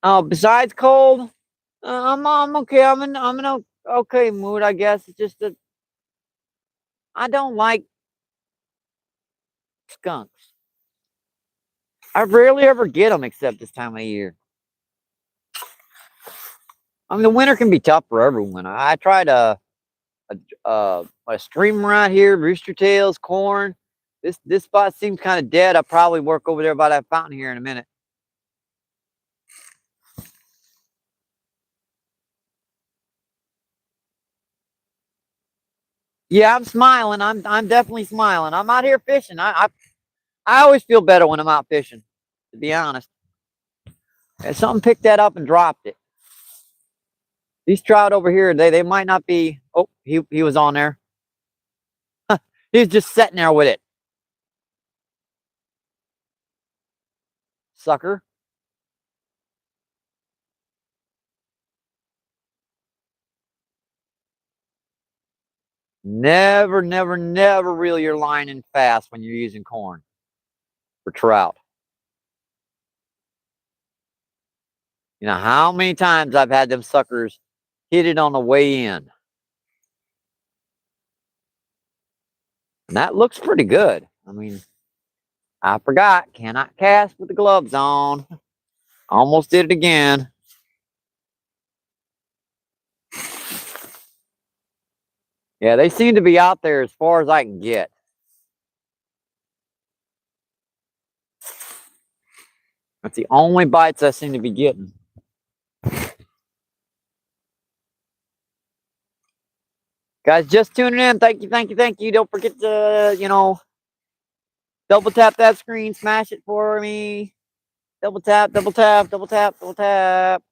Oh, besides cold, I'm okay. I'm in okay mood, I guess. It's just that I don't like skunks. I rarely ever get them except this time of year. I mean, the winter can be tough for everyone. I tried a stream right here, rooster tails, corn. This spot seems kind of dead. I'll probably work over there by that fountain here in a minute. Yeah, I'm smiling. I'm definitely smiling. I'm out here fishing. I always feel better when I'm out fishing, to be honest. And something picked that up and dropped it. These trout over here, they might not be. Oh, he was on there. He's just sitting there with it. Sucker. Never, never, never reel your line in fast when you're using corn for trout. You know how many times I've had them suckers hit it on the way in. And that looks pretty good. I mean, I forgot. Cannot cast with the gloves on. Almost did it again. Yeah, they seem to be out there as far as I can get. That's the only bites I seem to be getting. Guys, just tuning in. Thank you, thank you, thank you. Don't forget to, double tap that screen, smash it for me. Double tap, double tap, double tap, double tap.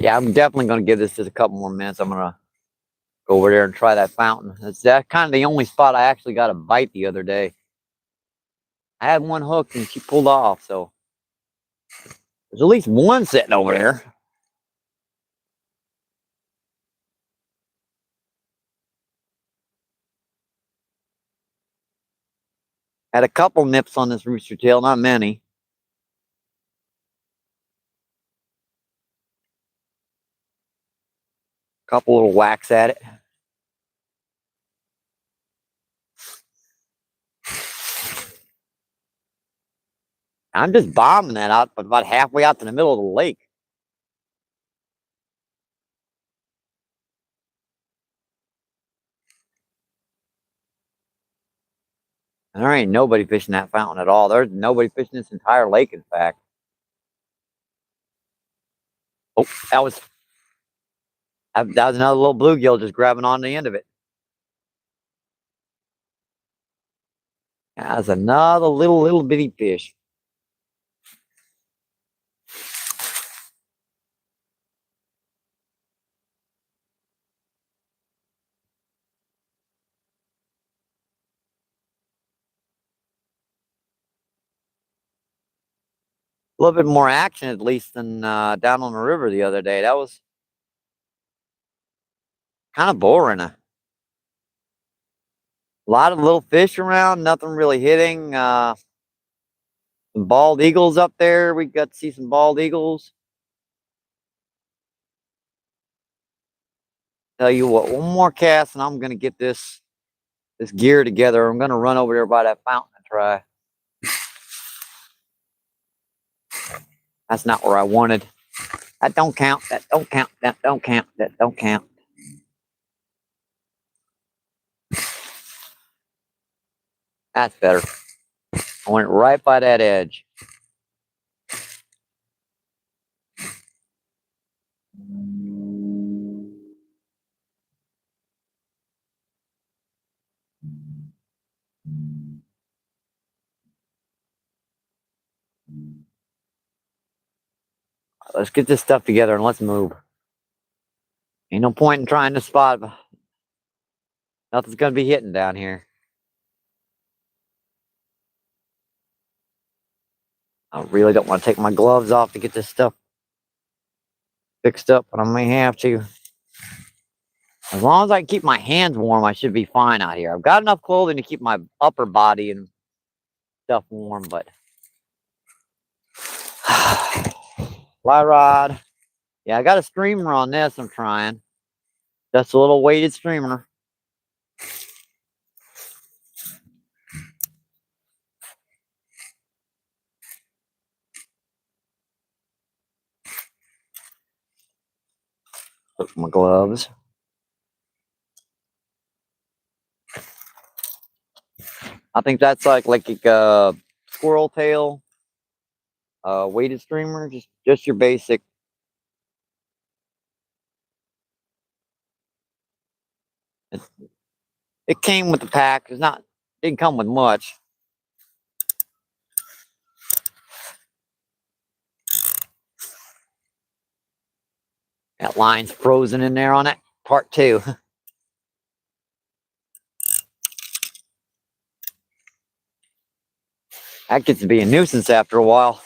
Yeah, I'm definitely going to give this just a couple more minutes. I'm going to go over there and try that fountain. That's kind of the only spot I actually got a bite the other day. I had one hooked and she pulled off, so there's at least one sitting over there. Had a couple nips on this rooster tail, not many. Couple little whacks at it. I'm just bombing that out, but about halfway out to the middle of the lake. And there ain't nobody fishing that fountain at all. There's nobody fishing this entire lake, in fact. Oh, that was another little bluegill just grabbing on the end of it. That's another little bitty fish. A little bit more action, at least, than down on the river the other day. That was kind of boring. A lot of little fish around, nothing really hitting. Some bald eagles up there. We got to see some bald eagles. Tell you what, one more cast, and I'm gonna get this gear together. I'm gonna run over there by that fountain and try. That's not where I wanted. That don't count. That don't count. That don't count. That don't count. That's better. I went right by that edge. Let's get this stuff together and let's move. Ain't no point in trying to spot. Nothing's gonna be hitting down here. I really don't want to take my gloves off to get this stuff fixed up, but I may have to. As long as I can keep my hands warm, I should be fine out here. I've got enough clothing to keep my upper body and stuff warm, but fly rod. Yeah, I got a streamer on this. I'm trying. Just a little weighted streamer. Put my gloves. I think that's like a squirrel tail weighted streamer. Just your basic. It came with the pack. Didn't come with much. That line's frozen in there on that part too. That gets to be a nuisance after a while.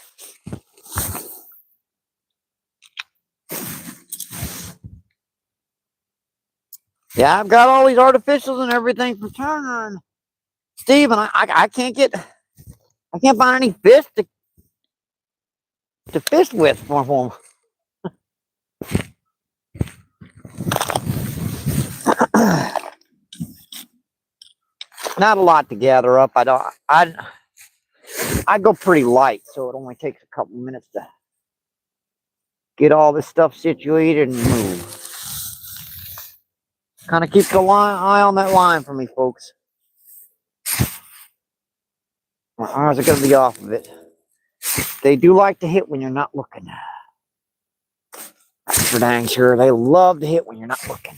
Yeah, I've got all these artificials and everything for Turner and Steve, and I can't find any fish to fish with for them. Not a lot to gather up. I go pretty light, so it only takes a couple minutes to get all this stuff situated and move. Kind of keep the eye on that line for me, folks. My eyes are going to be off of it. They do like to hit when you're not looking. That's for dang sure. They love to hit when you're not looking.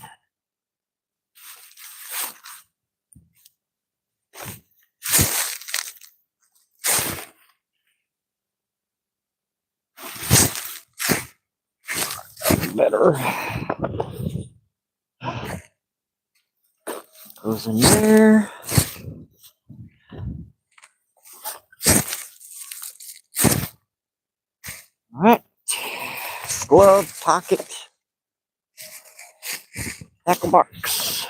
Better. Goes in there. All right. Glove, pocket, tackle box.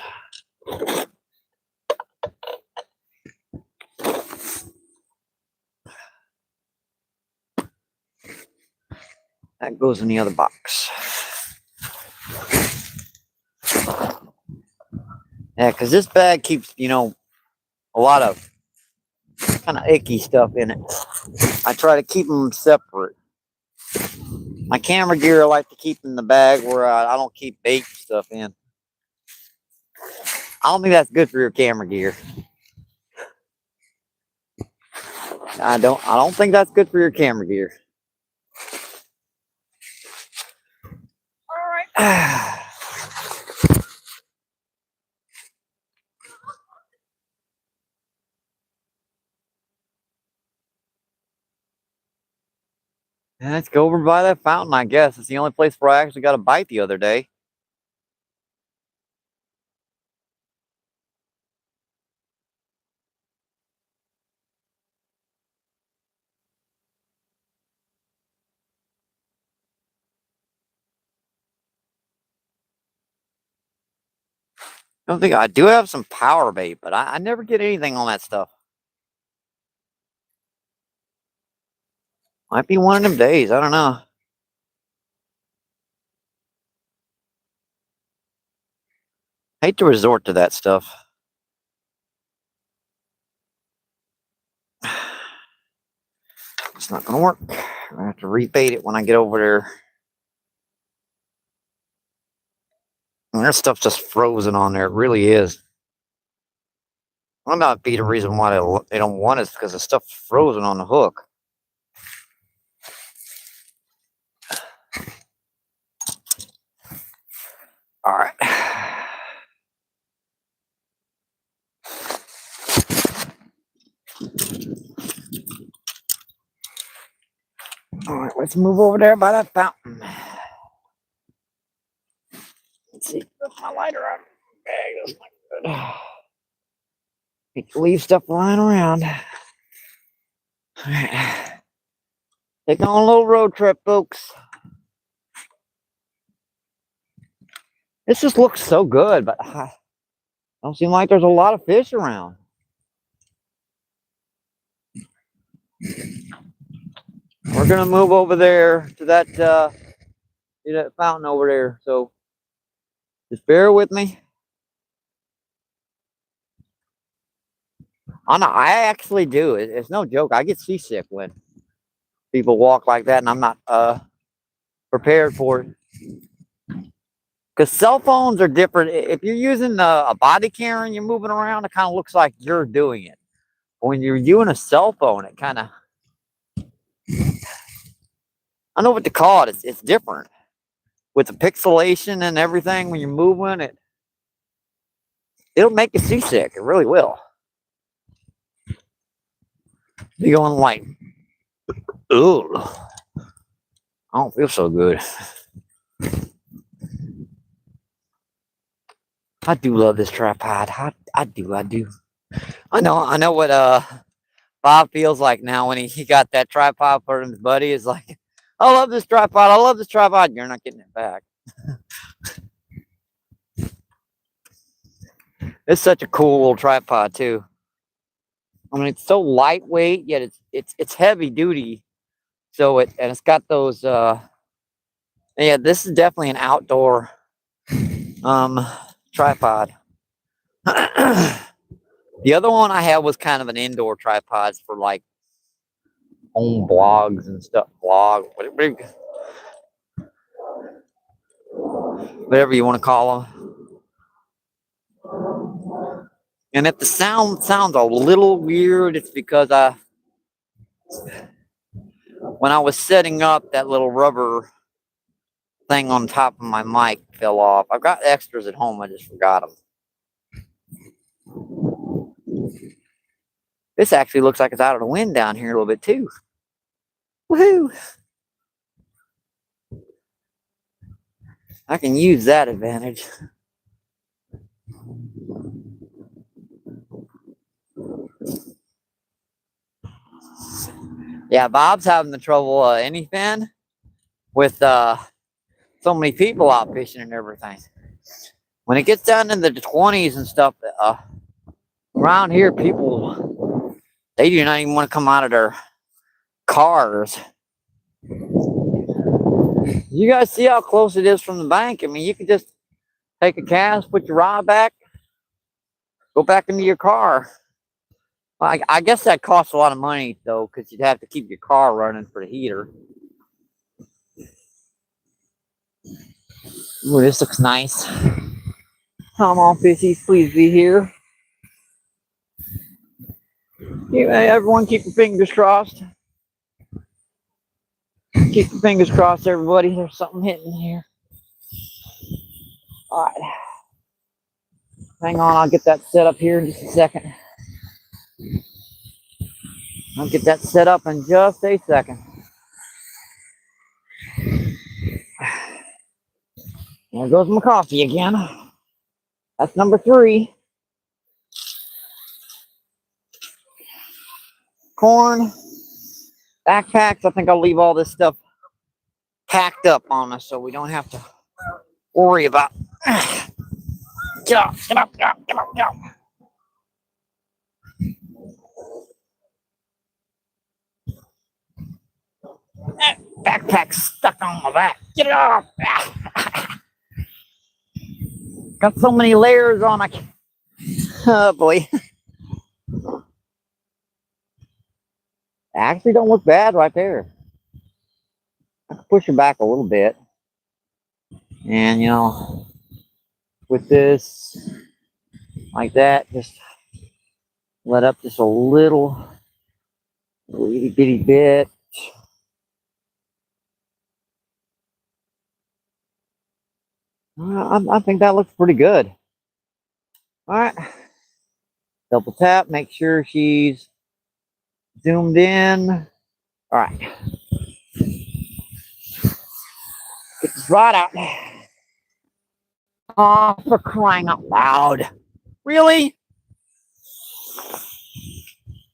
That goes in the other box. Yeah, because this bag keeps, a lot of kind of icky stuff in it. I try to keep them separate. My camera gear I like to keep in the bag where I don't keep bait stuff in. I don't think that's good for your camera gear. I don't think that's good for your camera gear. All right. Let's go over by that fountain, I guess. It's the only place where I actually got a bite the other day. I don't think I do have some power bait, but I never get anything on that stuff. Might be one of them days. I don't know. Hate to resort to that stuff. It's not gonna work. I'm gonna have to rebait it when I get over there. And that stuff's just frozen on there. It really is. Well, not be the reason why they don't want it because the stuff's frozen on the hook. All right. All right, let's move over there by that fountain. Let's see, put my lighter on. Bag, that's not good. Hate to leave stuff lying around. All right. Taking on a little road trip, folks. This just looks so good, but I don't seem like there's a lot of fish around. We're gonna move over there to that fountain over there. So just bear with me. I actually do. It's no joke. I get seasick when people walk like that, and I'm not prepared for it. Because cell phones are different. If you're using a body camera and you're moving around, it kind of looks like you're doing it. When you're using a cell phone, it kind of, I know what to call it. It's different with the pixelation and everything. When you're moving, it'll make you seasick. It really will. You're going like, ooh, I don't feel so good. I do love this tripod. I do. I know what Bob feels like now when he got that tripod for his buddy. Is like, I love this tripod. I love this tripod. You're not getting it back. It's such a cool little tripod too. I mean, it's so lightweight, yet it's heavy duty. So it's got those. Yeah, this is definitely an outdoor tripod. The other one I had was kind of an indoor tripod for like home blogs and stuff. Whatever you want to call them. And if the sound sounds a little weird, it's because when I was setting up, that little rubber thing on top of my mic fell off. I've got extras at home. I just forgot them. This actually looks like it's out of the wind down here a little bit too. Woohoo! I can use that advantage. Yeah, Bob's having the trouble anything with so many people out fishing and everything. When it gets down into the 20s and stuff, around here, people, they do not even want to come out of their cars. You guys see how close it is from the bank? I mean, you can just take a cast, put your rod back, go back into your car. I guess that costs a lot of money, though, because you'd have to keep your car running for the heater. Ooh, this looks nice. Come on, fishies, please be here. Everyone keep your fingers crossed. Keep your fingers crossed, everybody. There's something hitting here. All right. Hang on, I'll get that set up here in just a second. I'll get that set up in just a second. There goes my coffee again. That's number 3. Corn, backpacks. I think I'll leave all this stuff packed up on us so we don't have to worry about. Get up, get up, get up, get up, get up. Backpack's stuck on my back. Get it off. Got so many layers on it. Oh boy. Actually don't look bad right there. I can push it back a little bit. And you know, with this like that, just let up just a little itty bitty bit. I think that looks pretty good. All right. Double tap, make sure she's zoomed in. All right. Get this rod out. Oh, for crying out loud. Really?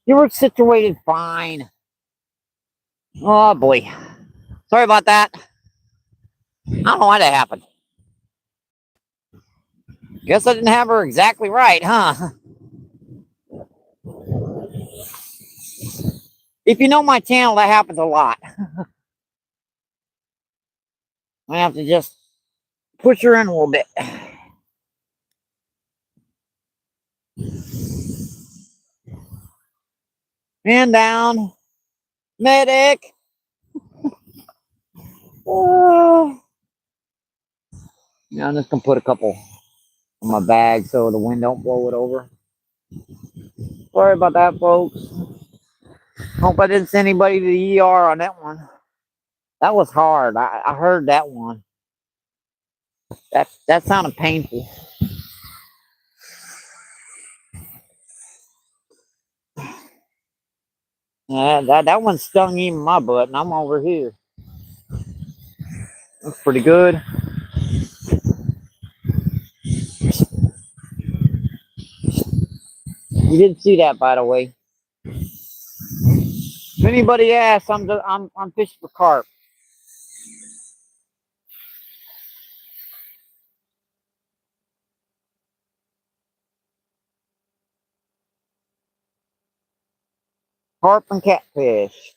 You were situated fine. Oh boy. Sorry about that. I don't know why that happened. Guess I didn't have her exactly right, huh? If you know my channel, that happens a lot. I have to just push her in a little bit. Man down. Medic. Oh. Now I'm just gonna put a couple on my bag so the wind don't blow it over. Sorry about that, folks. Hope I didn't send anybody to the ER on that one. That was hard. I heard that one. That sounded painful. Yeah, that one stung even my butt, and I'm over here. That's pretty good. You didn't see that, by the way. If anybody asks, I'm fishing for carp. Carp and catfish.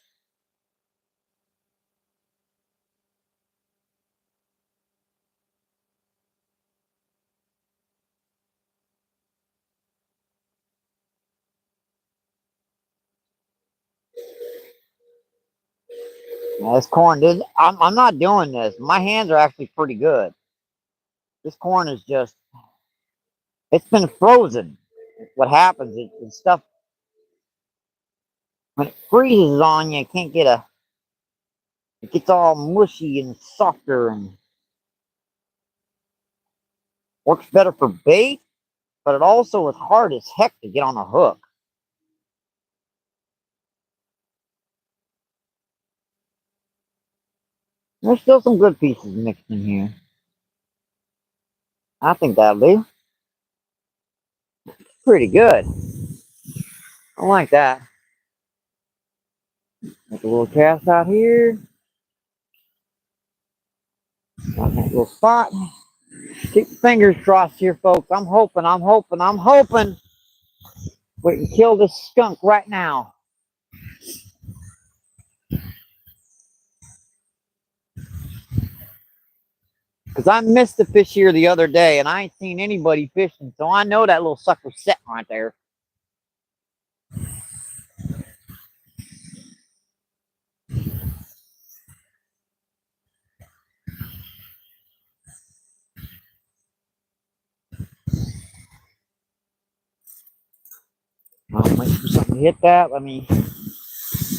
Now, this corn, I'm not doing this. My hands are actually pretty good. This corn is just, it's been frozen. What happens is stuff, when it freezes on you, you can't get it gets all mushy and softer and works better for bait, but it also is hard as heck to get on a hook. There's still some good pieces mixed in here. I think that'll do. Pretty good. I like that. Make a little cast out here. On that little spot. Keep your fingers crossed here, folks. I'm hoping we can kill this skunk right now. Because I missed the fish here the other day, and I ain't seen anybody fishing, so I know that little sucker's sitting right there. I'm waiting for something hit that. Let me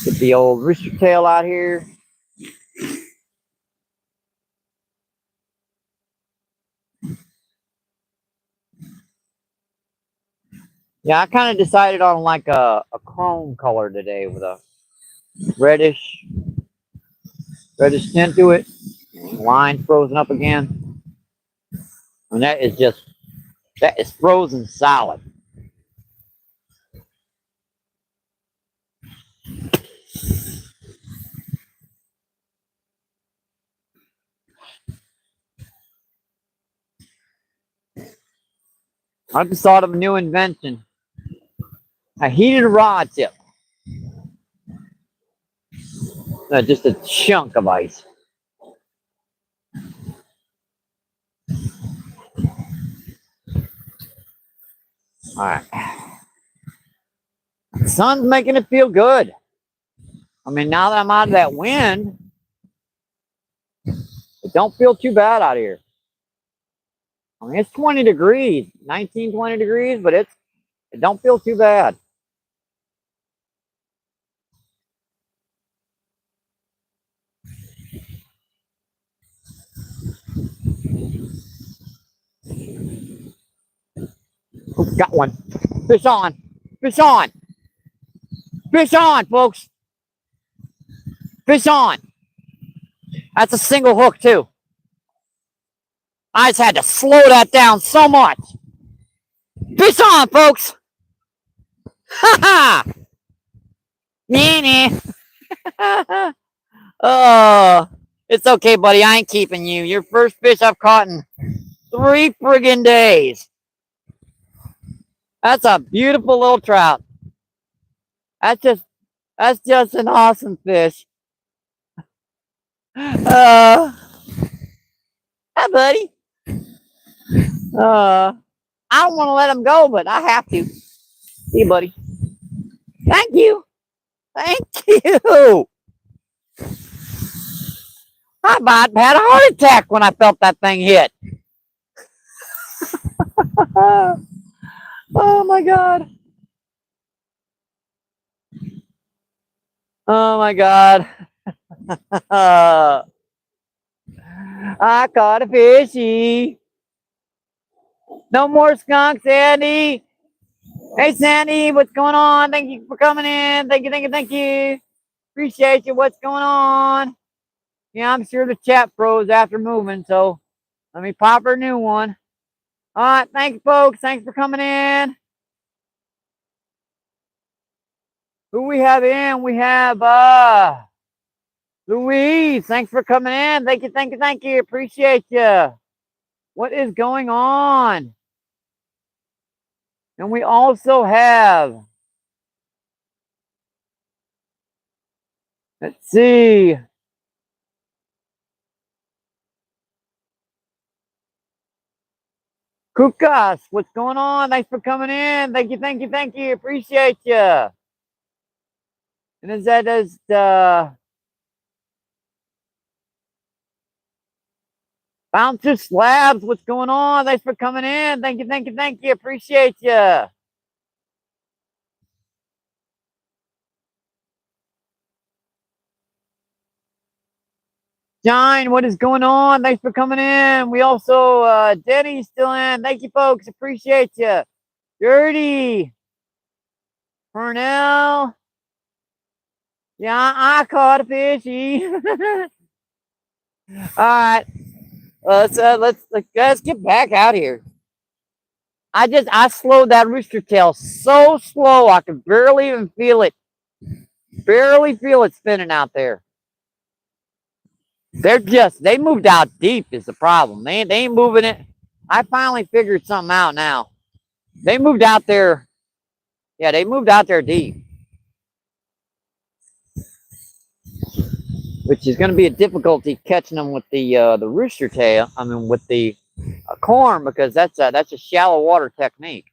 get the old rooster tail out here. Yeah, I kind of decided on like a chrome color today with a reddish tint to it. Line frozen up again. And that is frozen solid. I just thought of a new invention. A heated rod tip. Just a chunk of ice. Alright. The sun's making it feel good. I mean, now that I'm out of that wind, it don't feel too bad out here. I mean, it's 20 degrees, 19, 20 degrees, but it don't feel too bad. Oh, got one. Fish on. Fish on. Fish on, folks. Fish on. That's a single hook, too. I just had to slow that down so much. Fish on, folks. Ha ha. Oh, it's okay, buddy. I ain't keeping you. Your first fish I've caught in 3 friggin' days. That's a beautiful little trout. That's just an awesome fish. Hi, buddy. I don't want to let him go, but I have to. See you, buddy. Thank you. Thank you. I about had a heart attack when I felt that thing hit. Oh my God. Oh my God. I caught a fishy. No more skunks, Sandy. Hey, Sandy, what's going on? Thank you for coming in. Thank you, thank you, thank you. Appreciate you. What's going on? Yeah, I'm sure the chat froze after moving, so let me pop her a new one. All right, thanks, folks. Thanks for coming in. Who we have in? We have Louise. Thanks for coming in. Thank you, thank you, thank you. Appreciate you. What is going on? And we also have, let's see. Kukas, what's going on? Thanks for coming in. Thank you, thank you, thank you. Appreciate you. And is that as Bouncer Slabs, what's going on? Thanks for coming in. Thank you, thank you, thank you. Appreciate you. John, what is going on? Thanks for coming in. We also, Denny's still in. Thank you, folks. Appreciate you. Dirty. Purnell. Yeah, I caught a fishy. All right. Let's get back out here. I slowed that rooster tail so slow I could barely even feel it. Barely feel it spinning out there. They moved out deep is the problem. They ain't moving it. I finally figured something out now. They moved out there. Yeah, they moved out there deep. Which is going to be a difficulty catching them with the rooster tail. I mean, with the corn, because that's a shallow water technique.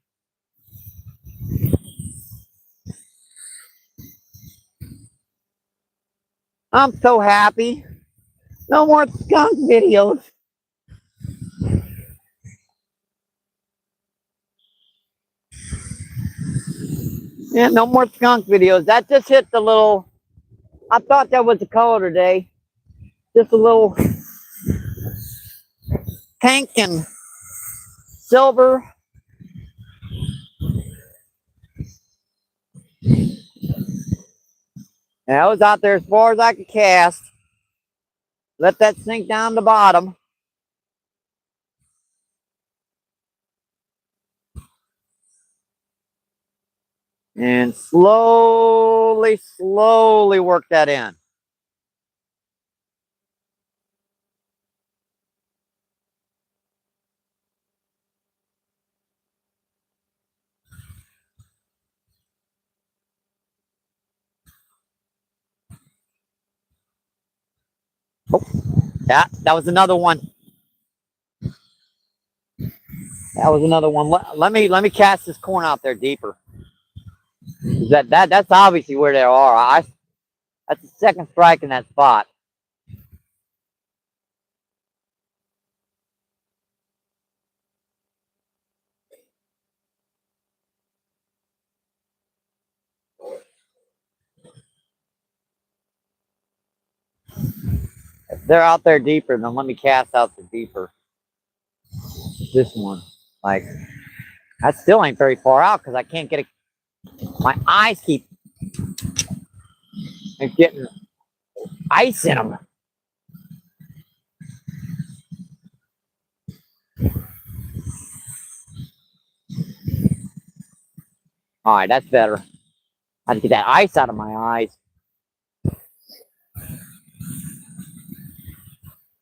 I'm so happy. No more skunk videos. Yeah, no more skunk videos. That just hit the little. I thought that was the color today. Just a little pink and silver. And I was out there as far as I could cast. Let that sink down the bottom. And slowly, slowly work that in. Oh, yeah, that was another one. That was another one. Let me cast this corn out there deeper. That's obviously where they are. That's the second strike in that spot. If they're out there deeper, then let me cast out the deeper. This one, like that still ain't very far out because I can't get it. My eyes keep getting ice in them. All right, that's better. I had to get that ice out of my eyes.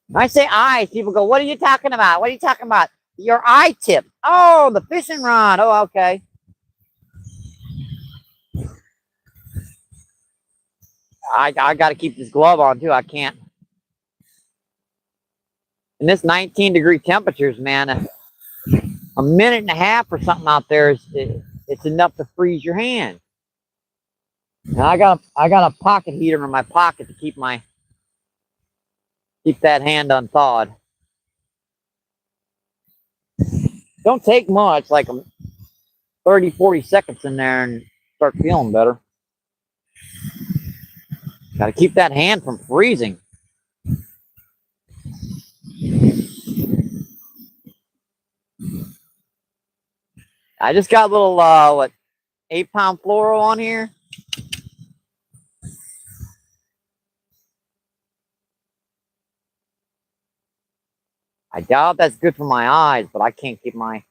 When I say eyes, people go, "What are you talking about? What are you talking about?" Your eye tip. Oh, the fishing rod. Oh, okay. I got to keep this glove on too. I can't. In this 19-degree temperatures, man, a minute and a half or something out there it's enough to freeze your hand. And I got a pocket heater in my pocket to keep that hand unthawed. Don't take much, like 30, 40 seconds in there and start feeling better. Got to keep that hand from freezing. I just got a little 8-pound fluoro on here. I doubt that's good for my eyes, but I can't keep my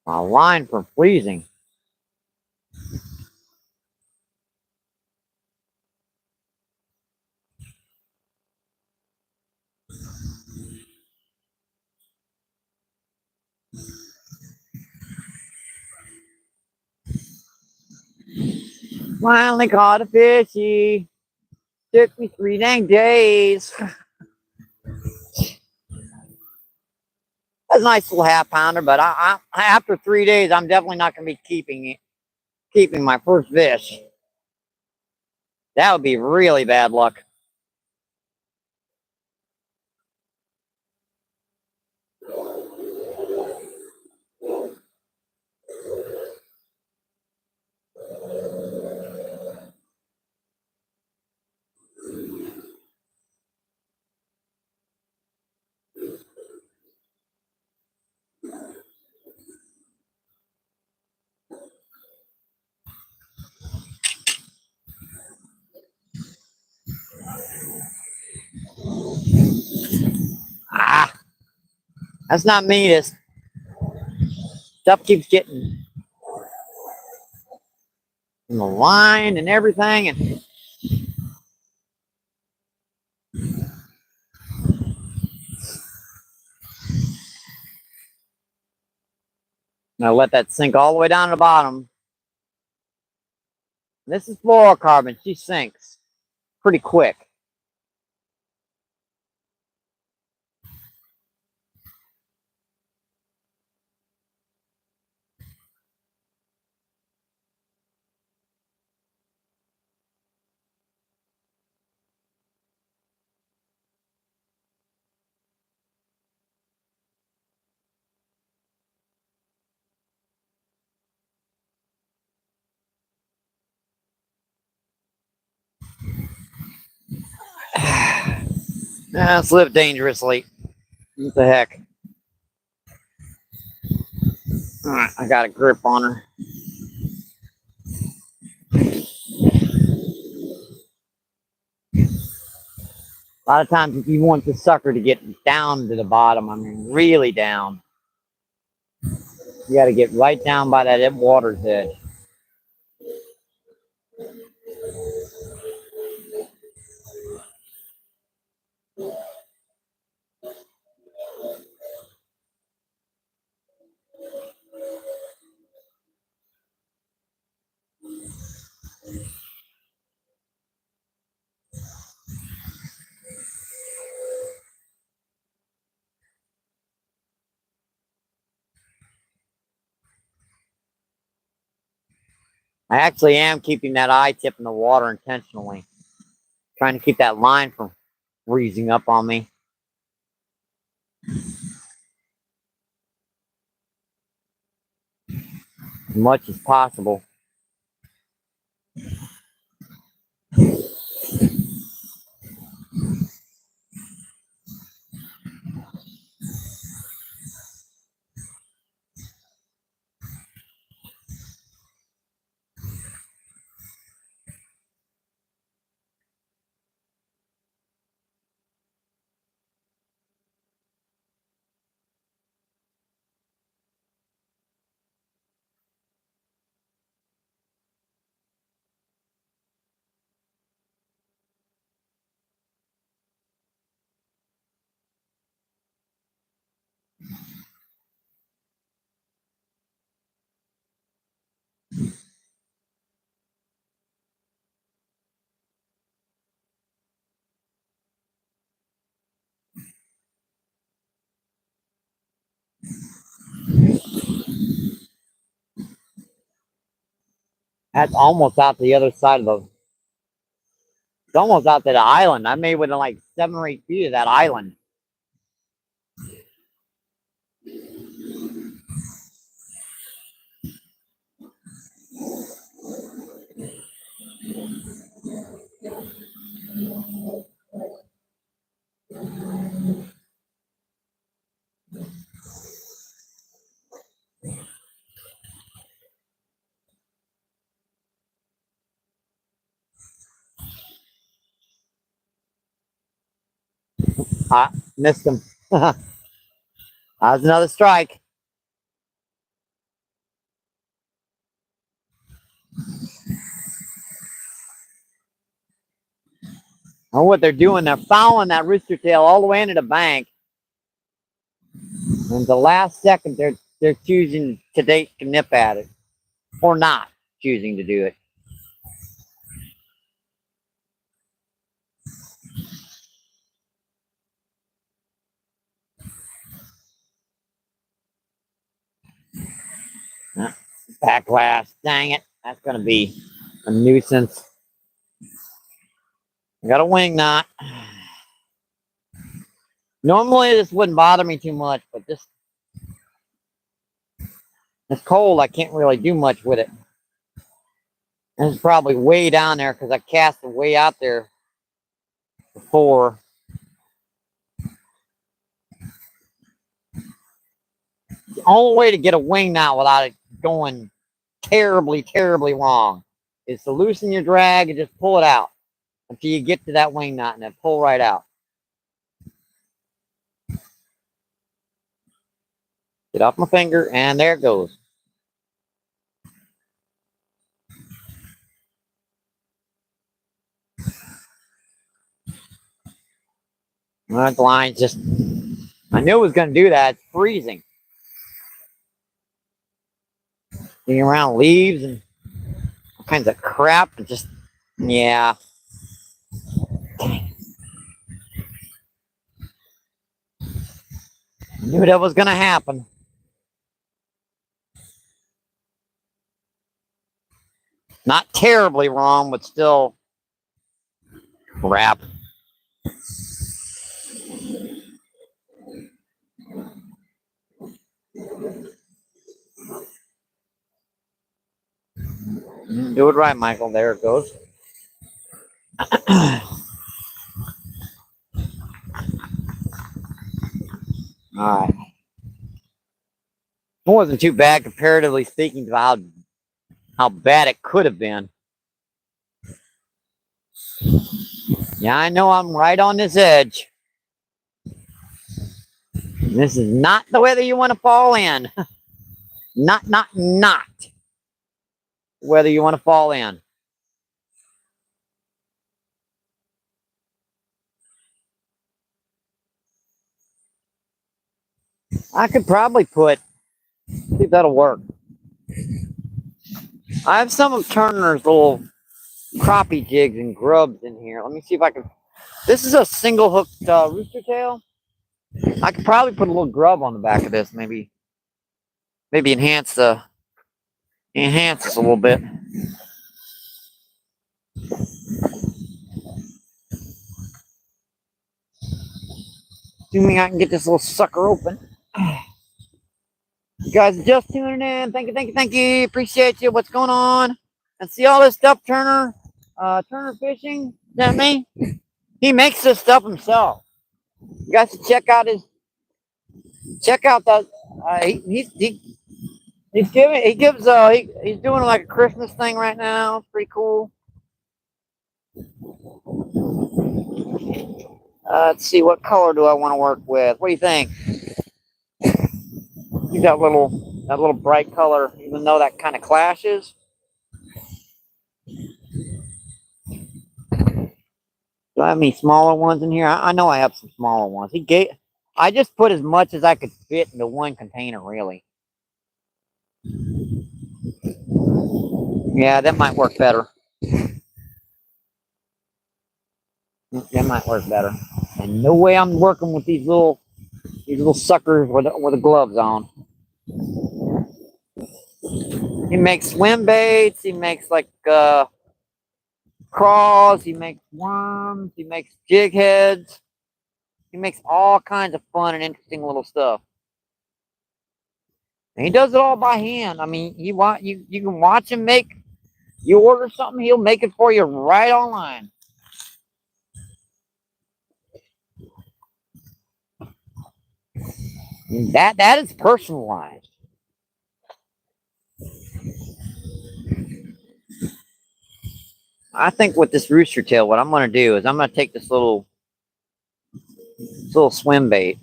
line from freezing. Finally caught a fishy. Took me 3 dang days. That's a nice little 1/2 pounder, but after 3 days, I'm definitely not going to be keeping my first fish. That would be really bad luck. Ah, that's not me. This stuff keeps getting in the line and everything, and I let that sink all the way down to the bottom. This is fluorocarbon. She sinks pretty quick. Let's live dangerously. What the heck? Alright, I got a grip on her. A lot of times if you want the sucker to get down to the bottom, I mean really down, you got to get right down by that water's edge. I actually am keeping that eye tip in the water intentionally, trying to keep that line from freezing up on me as much as possible. That's almost out the other side of the. It's almost out to the island. I made within like 7 or 8 feet of that island. I missed him. That was another strike. And what they're doing, they're fouling that rooster tail all the way into the bank. And the last second, they're choosing to nip at it, or not choosing to do it. Backlash, dang it! That's gonna be a nuisance. I got a wing knot. Normally this wouldn't bother me too much, but it's cold. I can't really do much with it. And it's probably way down there because I cast it way out there before. The only way to get a wing knot without it going terribly, terribly long is to loosen your drag and just pull it out until you get to that wing knot and then pull right out. Get off my finger and there it goes. That line just, I knew it was going to do that. It's freezing. Being around leaves and all kinds of crap and just, yeah. I knew that was going to happen. Not terribly wrong, but still crap. Do it right, Michael. There it goes. All right. It wasn't too bad comparatively speaking to how bad it could have been. Yeah, I know I'm right on this edge. This is not the weather you want to fall in. Not whether you want to fall in. I could probably see if that'll work. I have some of Turner's little crappie jigs and grubs in here. Let me see if I can. This is a single hooked rooster tail. I could probably put a little grub on the back of this, maybe enhance this a little bit. Assuming I can get this little sucker open. You guys are just tuning in. Thank you. Appreciate you. What's going on? And see all this stuff, Turner. Turner Fishing. Is that me? He makes this stuff himself. You guys should check out that. He's doing like a Christmas thing right now. It's pretty cool. Let's see, what color do I want to work with? What do you think? You got that little bright color, even though that kind of clashes. Do I have any smaller ones in here? I know I have some smaller ones. I just put as much as I could fit into one container, really. Yeah, that might work better. That might work better. And no way I'm working with these little suckers with the gloves on. He makes swim baits. He makes like craws. He makes worms. He makes jig heads. He makes all kinds of fun and interesting little stuff. And he does it all by hand. I mean, you can watch him make. You order something, he'll make it for you right online. That is personalized. I think with this rooster tail, what I'm going to do is I'm going to take this little swim bait.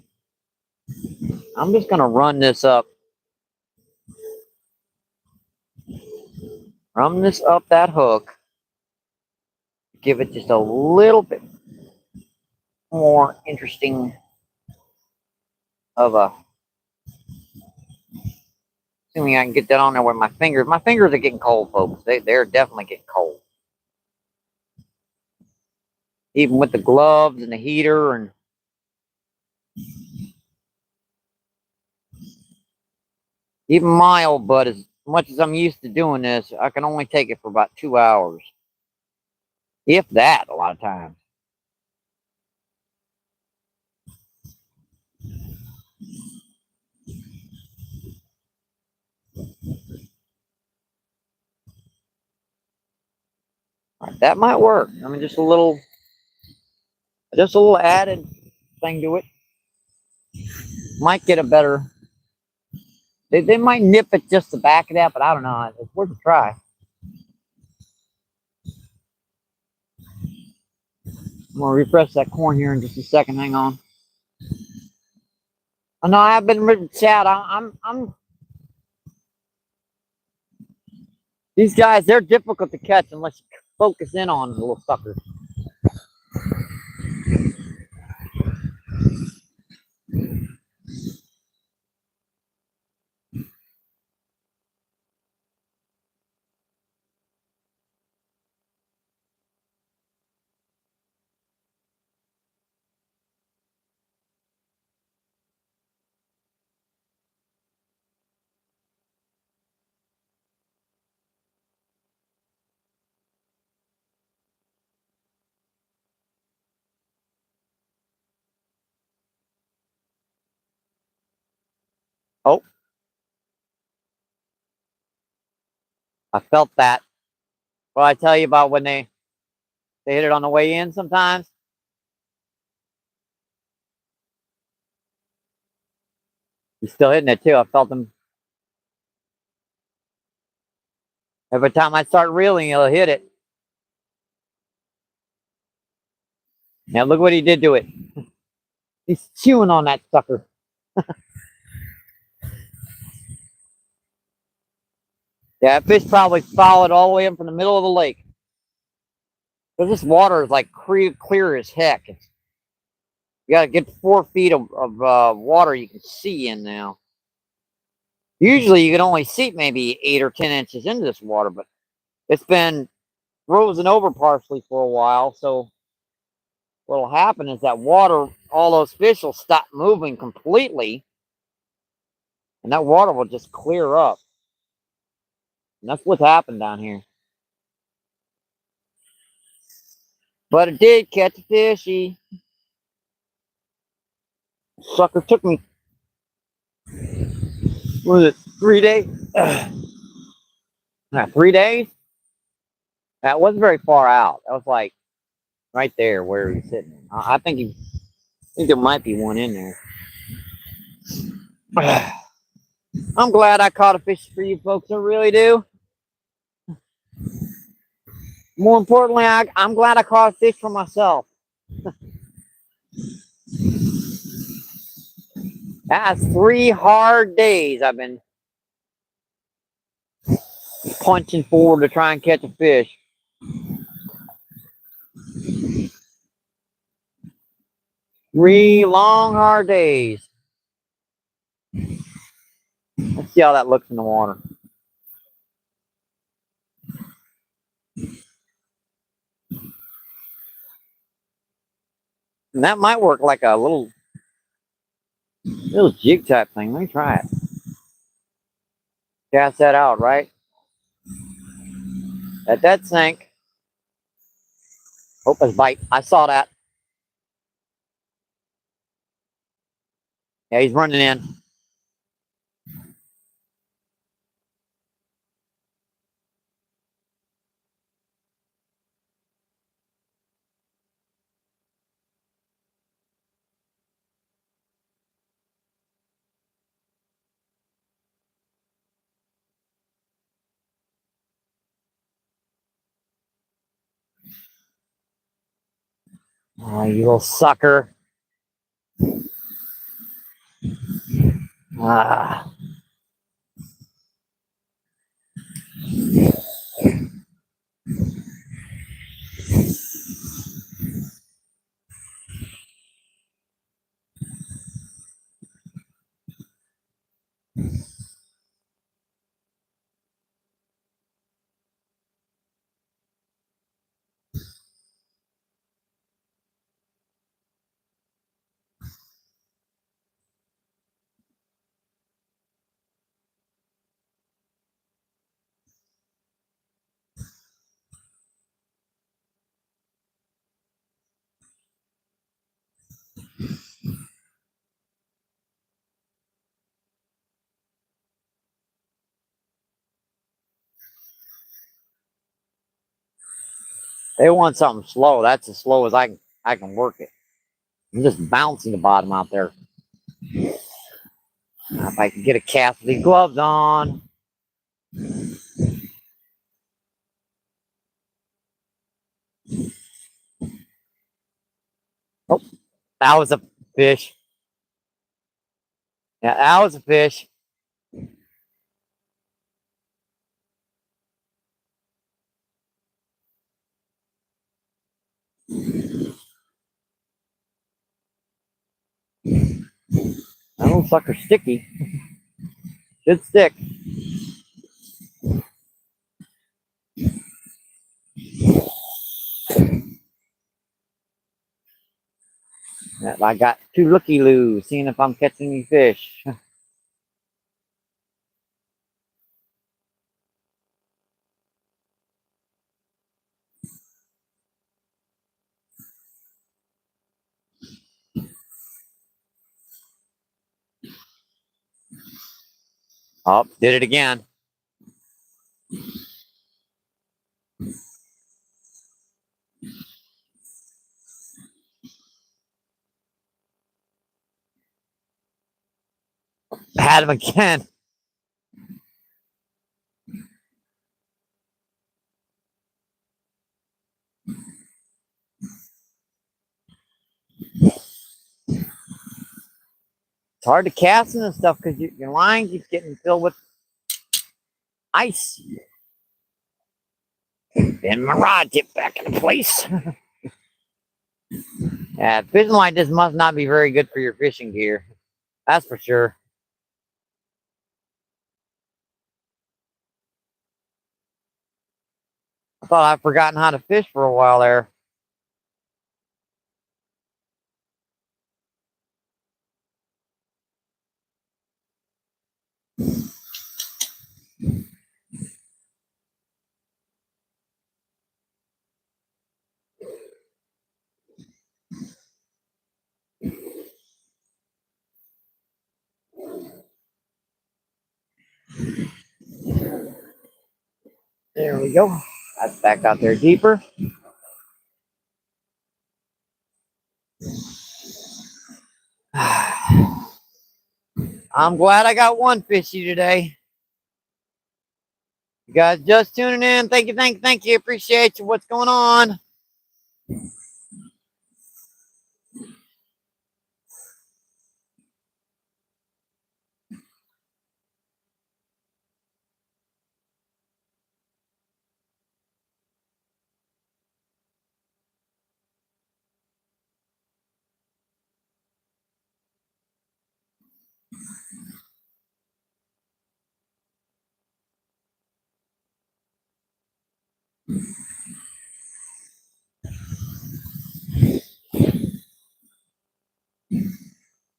I'm just going to run this up. Run this up that hook. Give it just a little bit more interesting of a. Assuming I can get that on there with my fingers. My fingers are getting cold, folks. They're definitely getting cold. Even with the gloves and the heater and. Even my old butt, as much as I'm used to doing this, I can only take it for about 2 hours. If that, a lot of times. Right, that might work. I mean, just a little added thing to it. Might get a better. They might nip at just the back of that, but I don't know. It's worth a try. I'm gonna refresh that corn here in just a second. Hang on. Oh no, I have been written chat. I'm. These guys, they're difficult to catch unless you focus in on the little suckers. Oh, I felt that. What I tell you about when they hit it on the way in sometimes. He's still hitting it too. I felt him. Every time I start reeling, he'll hit it. Now look what he did to it. He's chewing on that sucker. Yeah, that fish probably followed all the way in from the middle of the lake. Because this water is like clear as heck. You gotta get 4 feet of water you can see in now. Usually you can only see maybe 8 or 10 inches into this water, but it's been frozen over partially for a while. So what'll happen is that water, all those fish will stop moving completely, and that water will just clear up. And that's what's happened down here. But it did catch a fishy. Sucker took me, what was it, 3 days? 3 days? That wasn't very far out. That was like right there where he's sitting. I think there might be one in there. I'm glad I caught a fish for you folks. I really do. More importantly, I'm glad I caught a fish for myself. That's 3 hard days I've been punching forward to try and catch a fish. 3 long, hard days. Let's see how that looks in the water. And that might work like a little jig type thing. Let me try it. Cast that out, right? Let that sink. Hope it's bite. I saw that. Yeah, he's running in. Oh, you little sucker. Ah. They want something slow. That's as slow as I can work it. I'm just bouncing the bottom out there. If I can get a cast with these gloves on. Oh, that was a fish. Yeah, that was a fish. That little sucker's sticky. Should stick. Yeah, I got 2 looky-loos, seeing if I'm catching any fish. Oh, did it again. Had him again. It's hard to cast in this stuff because your line keeps getting filled with ice. Then my rod get back into place. Yeah, fishing like this must not be very good for your fishing gear. That's for sure. I thought I'd forgotten how to fish for a while there. There we go. That's back out there deeper. I'm glad I got one fishy today. You guys just tuning in. Thank you, thank you. Appreciate you. What's going on?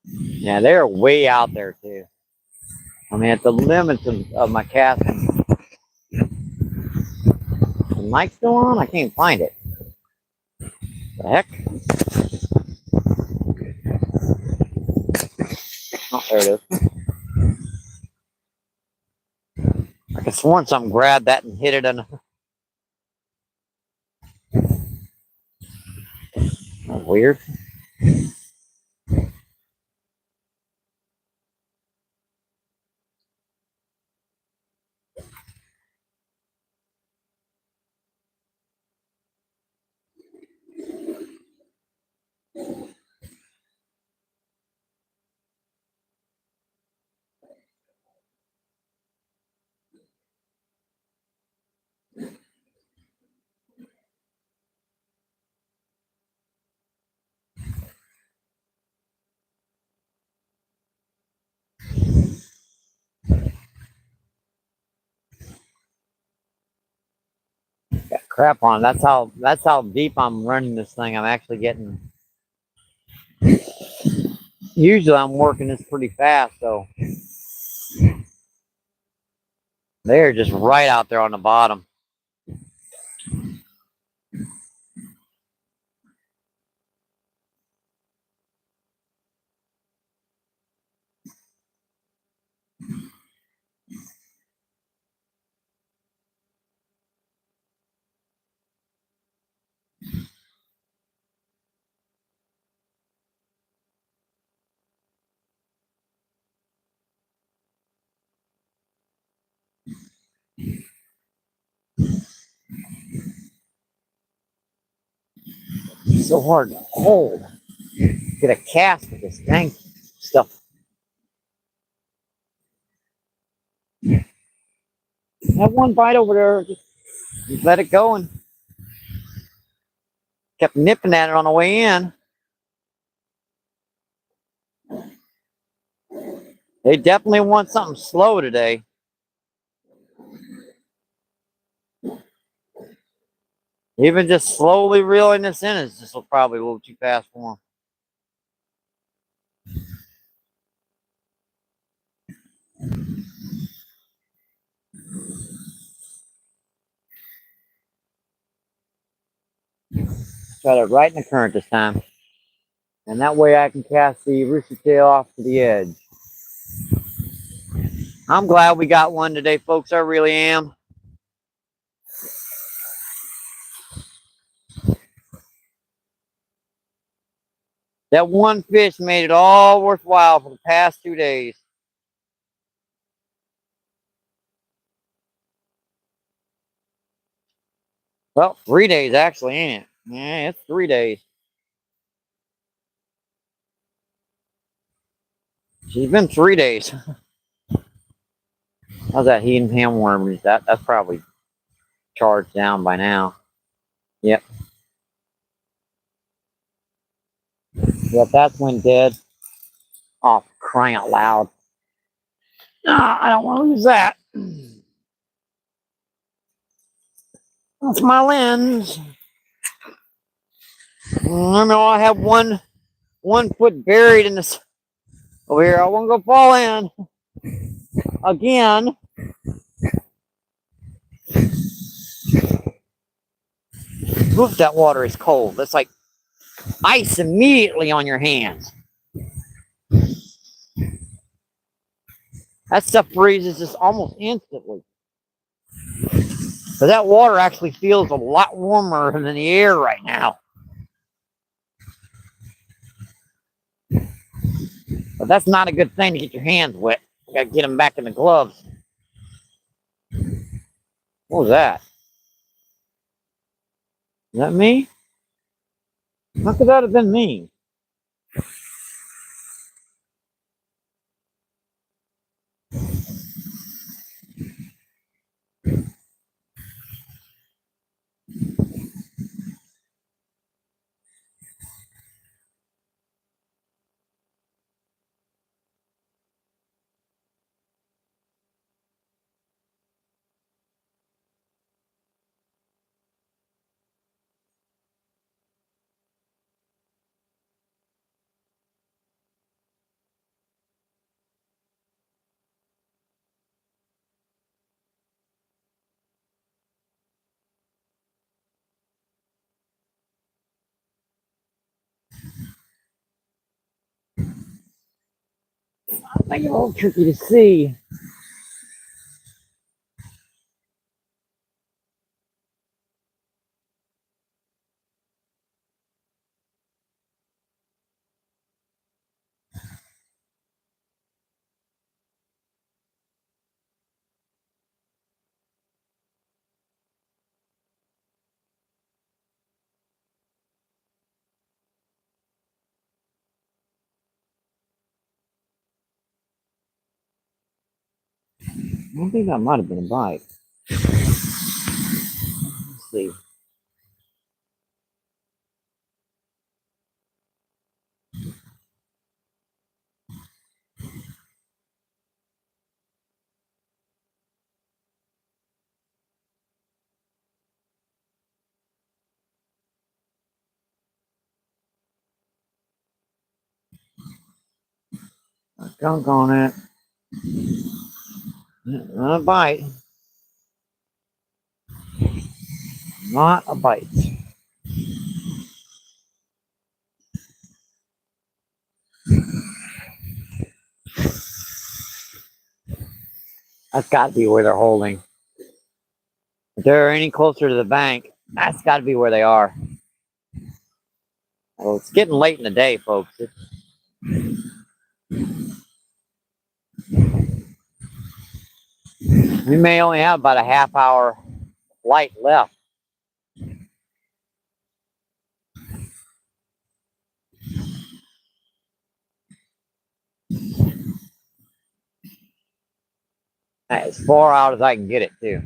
Yeah, they're way out there too. I mean, at the limits of my casting. The mic still on? I can't find it. The heck? Oh, there it is. I could have sworn something grabbed that and hit it in. That's weird. Got crap on it. That's how deep I'm running this thing. I'm actually getting. Usually I'm working this pretty fast, so they're just right out there on the bottom. It's so hard to hold. Get a cast with this dang stuff. That one bite over there, just let it go and kept nipping at it on the way in. They definitely want something slow today. Even just slowly reeling this in is just probably a little too fast for them. Try it right in the current this time. And that way I can cast the rooster tail off to the edge. I'm glad we got one today, folks. I really am. That one fish made it all worthwhile for the past 2 days. Well, 3 days actually, ain't it? Yeah, it's 3 days. She's been 3 days. How's that heat and hamworm? That's probably charged down by now. Yep. Yep, that's when dead. Oh, crying out loud. No, I don't want to lose that. That's my lens. I know I have one foot buried in this over here. I won't go fall in again. Oof, that water is cold. That's like ice immediately on your hands. That stuff freezes just almost instantly. But that water actually feels a lot warmer than the air right now. But that's not a good thing to get your hands wet. You gotta get them back in the gloves. What was that? Is that me? How could that have been me? I think it's a little tricky to see. I think that might have been a bite. Let's see. A skunk on it. Not a bite. Not a bite. That's got to be where they're holding. If they're any closer to the bank, that's got to be where they are. Well, it's getting late in the day, folks. We may only have about a half-hour flight left. As far out as I can get it, too.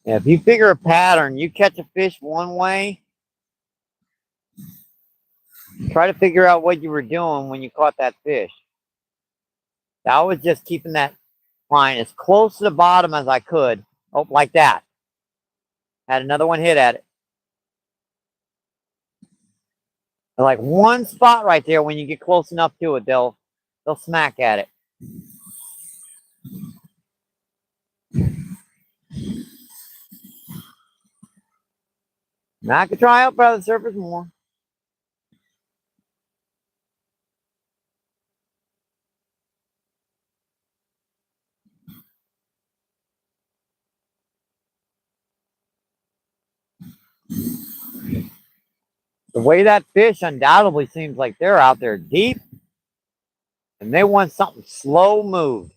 Yeah, if you figure a pattern, you catch a fish one way, try to figure out what you were doing when you caught that fish. I was just keeping that line as close to the bottom as I could. Oh, like that. Had another one hit at it. Like one spot right there, when you get close enough to it, they'll smack at it. Now I could try up by the surface more. The way that fish undoubtedly seems like they're out there deep and they want something slow moved.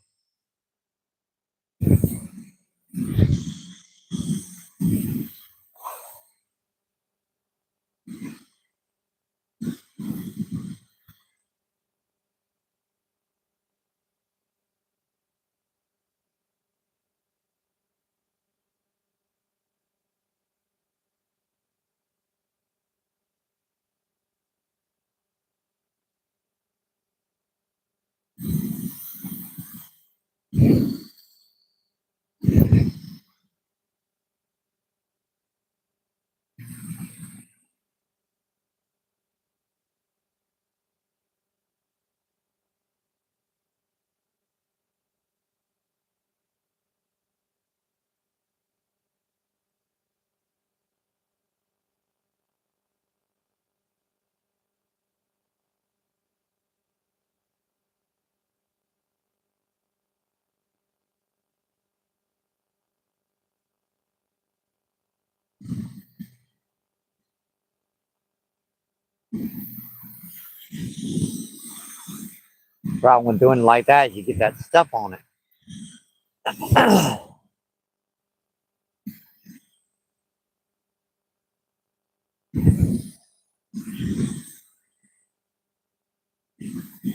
Problem with doing it like that is you get that stuff on it.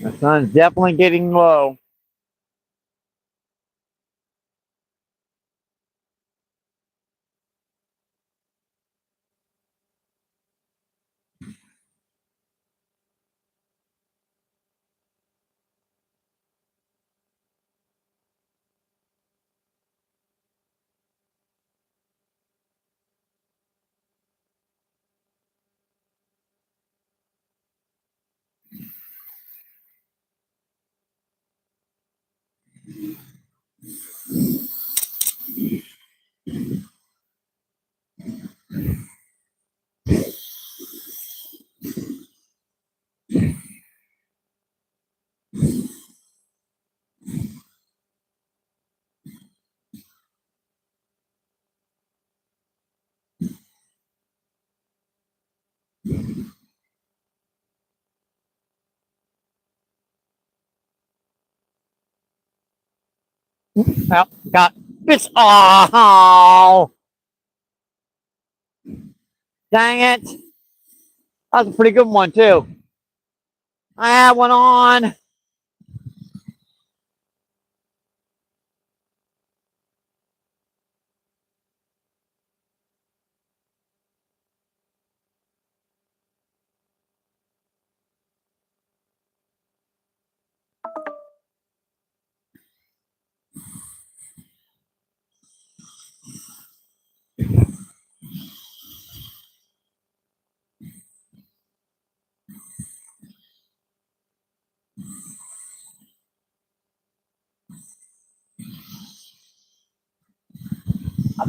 The sun's definitely getting low. Well, got fish. Oh, dang it. That was a pretty good one, too. I had one on.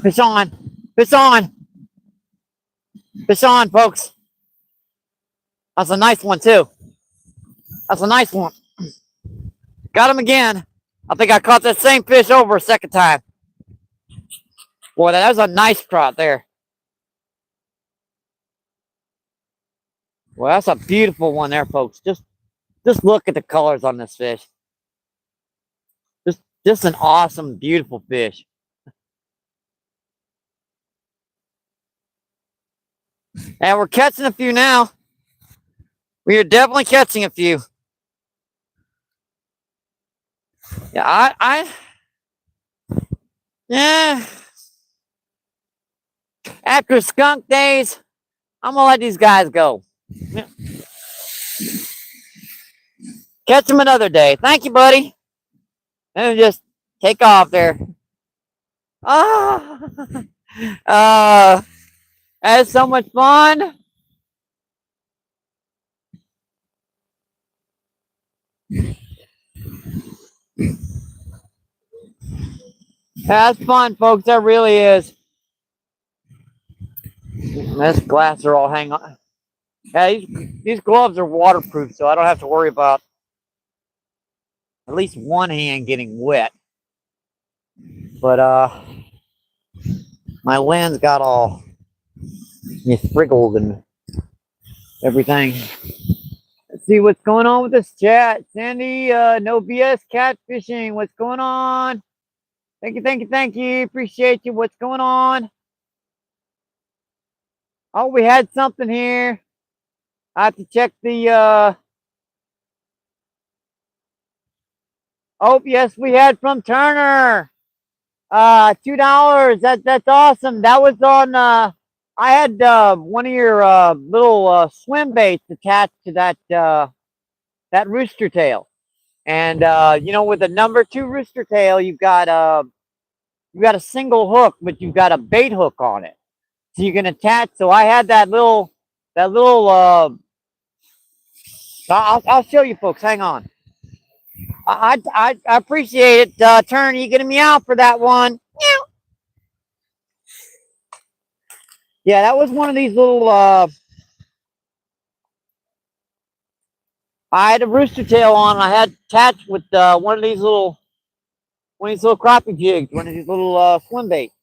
Fish on. Fish on. Fish on, folks. That's a nice one, too. That's a nice one. Got him again. I think I caught that same fish over a second time. Boy, that was a nice trot there. Well, that's a beautiful one there, folks. Just look at the colors on this fish. Just an awesome, beautiful fish. And we're catching a few now. We are definitely catching a few. Yeah, yeah. After skunk days, I'm gonna let these guys go. Yeah. Catch them another day. Thank you, buddy. And just take off there. Ah, that's so much fun. That's fun, folks. That really is. This glass are all hang on. Yeah, these gloves are waterproof, so I don't have to worry about at least one hand getting wet. But my lens got all friggled and everything. Let's see what's going on with this chat. Sandy, no BS catfishing. What's going on? Thank you, thank you, thank you. Appreciate you. What's going on? Oh, we had something here. I have to check the oh, yes, we had from Turner. $2. That's awesome. That was on I had one of your little swim baits attached to that rooster tail. And you know, with a number 2 rooster tail, you've got a single hook, but you've got a bait hook on it. So you can attach. So I had that little I'll show you folks. Hang on. I appreciate it. Turn, you getting me out for that one? Yeah, that was one of these little I had a rooster tail on. I had attached with one of these little crappie jigs, one of these little swim baits.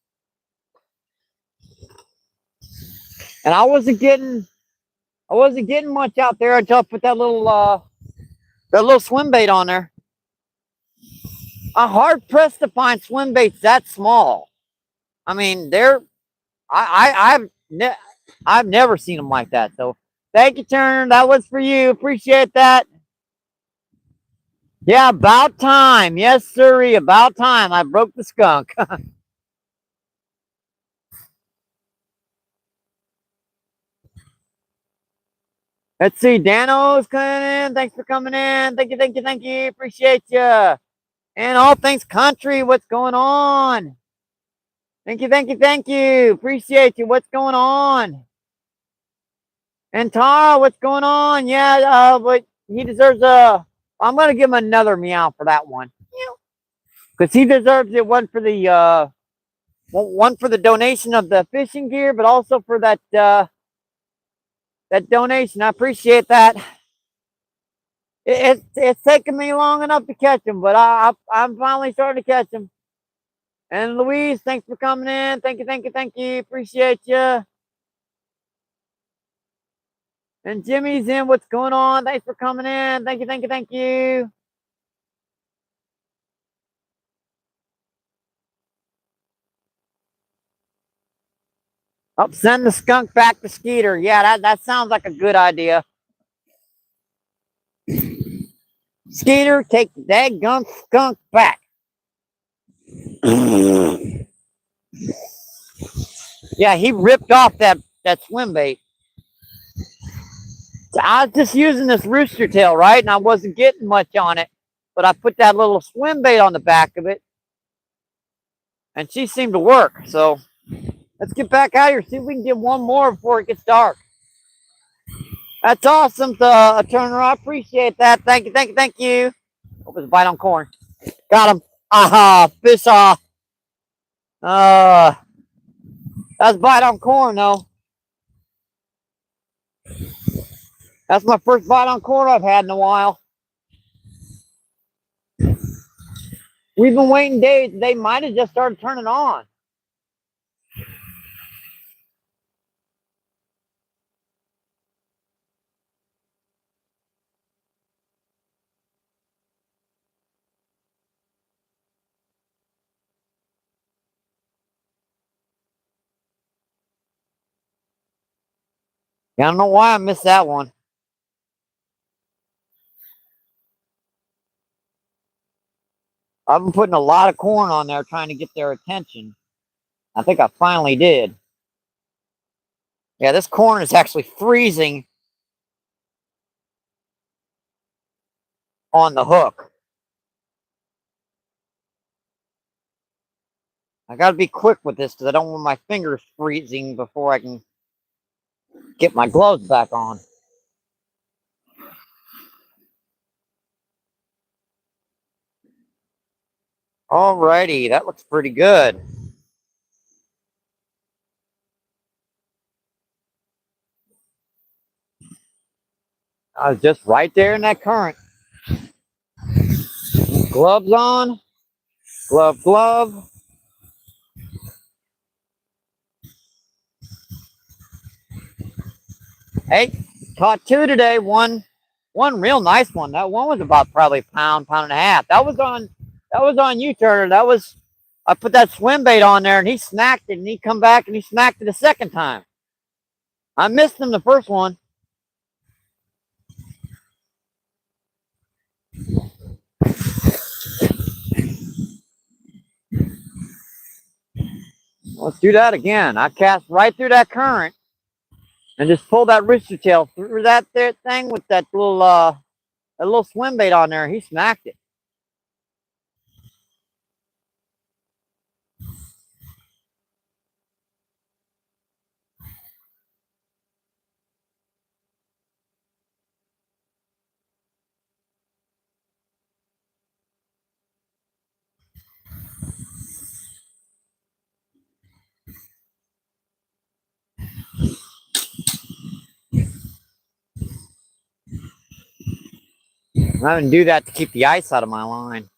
And I wasn't getting much out there until I put that little swim bait on there. I'm hard pressed to find swim baits that small. I mean, I've never seen them like that. So thank you, Turner. That was for you. Appreciate that. Yeah, about time. Yes, sirree. About time. I broke the skunk. Let's see. Dano's coming in. Thanks for coming in. Thank you, thank you, thank you. Appreciate you. And all things country. What's going on? Thank you, thank you, thank you. Appreciate you. What's going on? And Tara, what's going on? Yeah, but he deserves I'm gonna give him another meow for that one. Because he deserves it. One for the donation of the fishing gear, but also for that donation. I appreciate that. It's taken me long enough to catch him, but I'm finally starting to catch him. And Louise, thanks for coming in. Thank you, thank you, thank you. Appreciate you. And Jimmy's in. What's going on? Thanks for coming in. Thank you, thank you, thank you. Oh, send the skunk back to Skeeter. Yeah, that sounds like a good idea. Skeeter, take the daggone skunk back. Yeah, he ripped off that swim bait. So I was just using this rooster tail, right? And I wasn't getting much on it. But I put that little swim bait on the back of it. And she seemed to work. So let's get back out here. See if we can get one more before it gets dark. That's awesome, Turner. I appreciate that. Thank you, thank you, thank you. Hope it's a bite on corn. Got him. Aha, fish off. That's a bite on corn, though. That's my first bite on corn I've had in a while. We've been waiting days. They might have just started turning on. Yeah, I don't know why I missed that one. I've been putting a lot of corn on there trying to get their attention. I think I finally did. Yeah, this corn is actually freezing on the hook. I got to be quick with this because I don't want my fingers freezing before I can get my gloves back on. Alrighty, that looks pretty good. I was just right there in that current. Gloves on, glove. Hey, caught two today. One real nice one. That one was about probably pound and a half. That was on you, Turner. I put that swim bait on there and he snacked it and he come back and he snacked it a second time. I missed him the first one. Let's do that again. I cast right through that current and just pulled that rooster tail through that there thing with that little swim bait on there. He snacked it. I'm having to do that to keep the ice out of my line.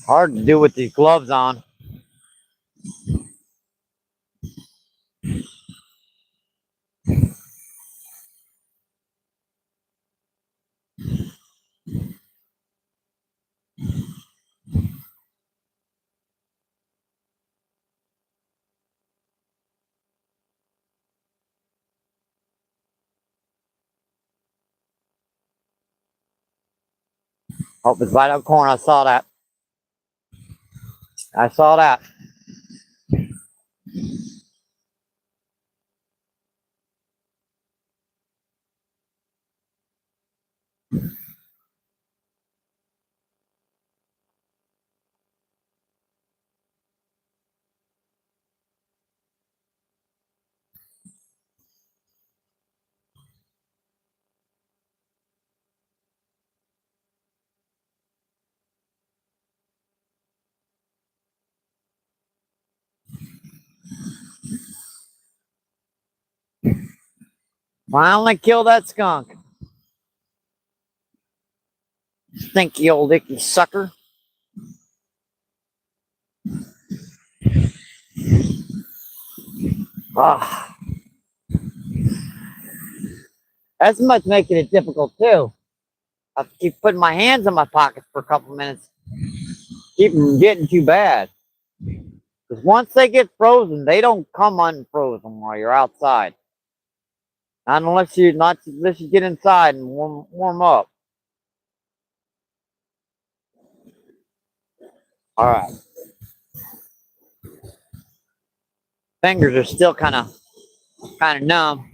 Hard to do with these gloves on. Oh, it's right up corner. I saw that. I saw that. Finally killed that skunk. Stinky old icky sucker. Ah, that's much making it difficult too. I have to keep putting my hands in my pockets for a couple minutes. Keep them getting too bad. Because once they get frozen, they don't come unfrozen while you're outside. Not unless you get inside and warm up. All right. Fingers are still kind of numb.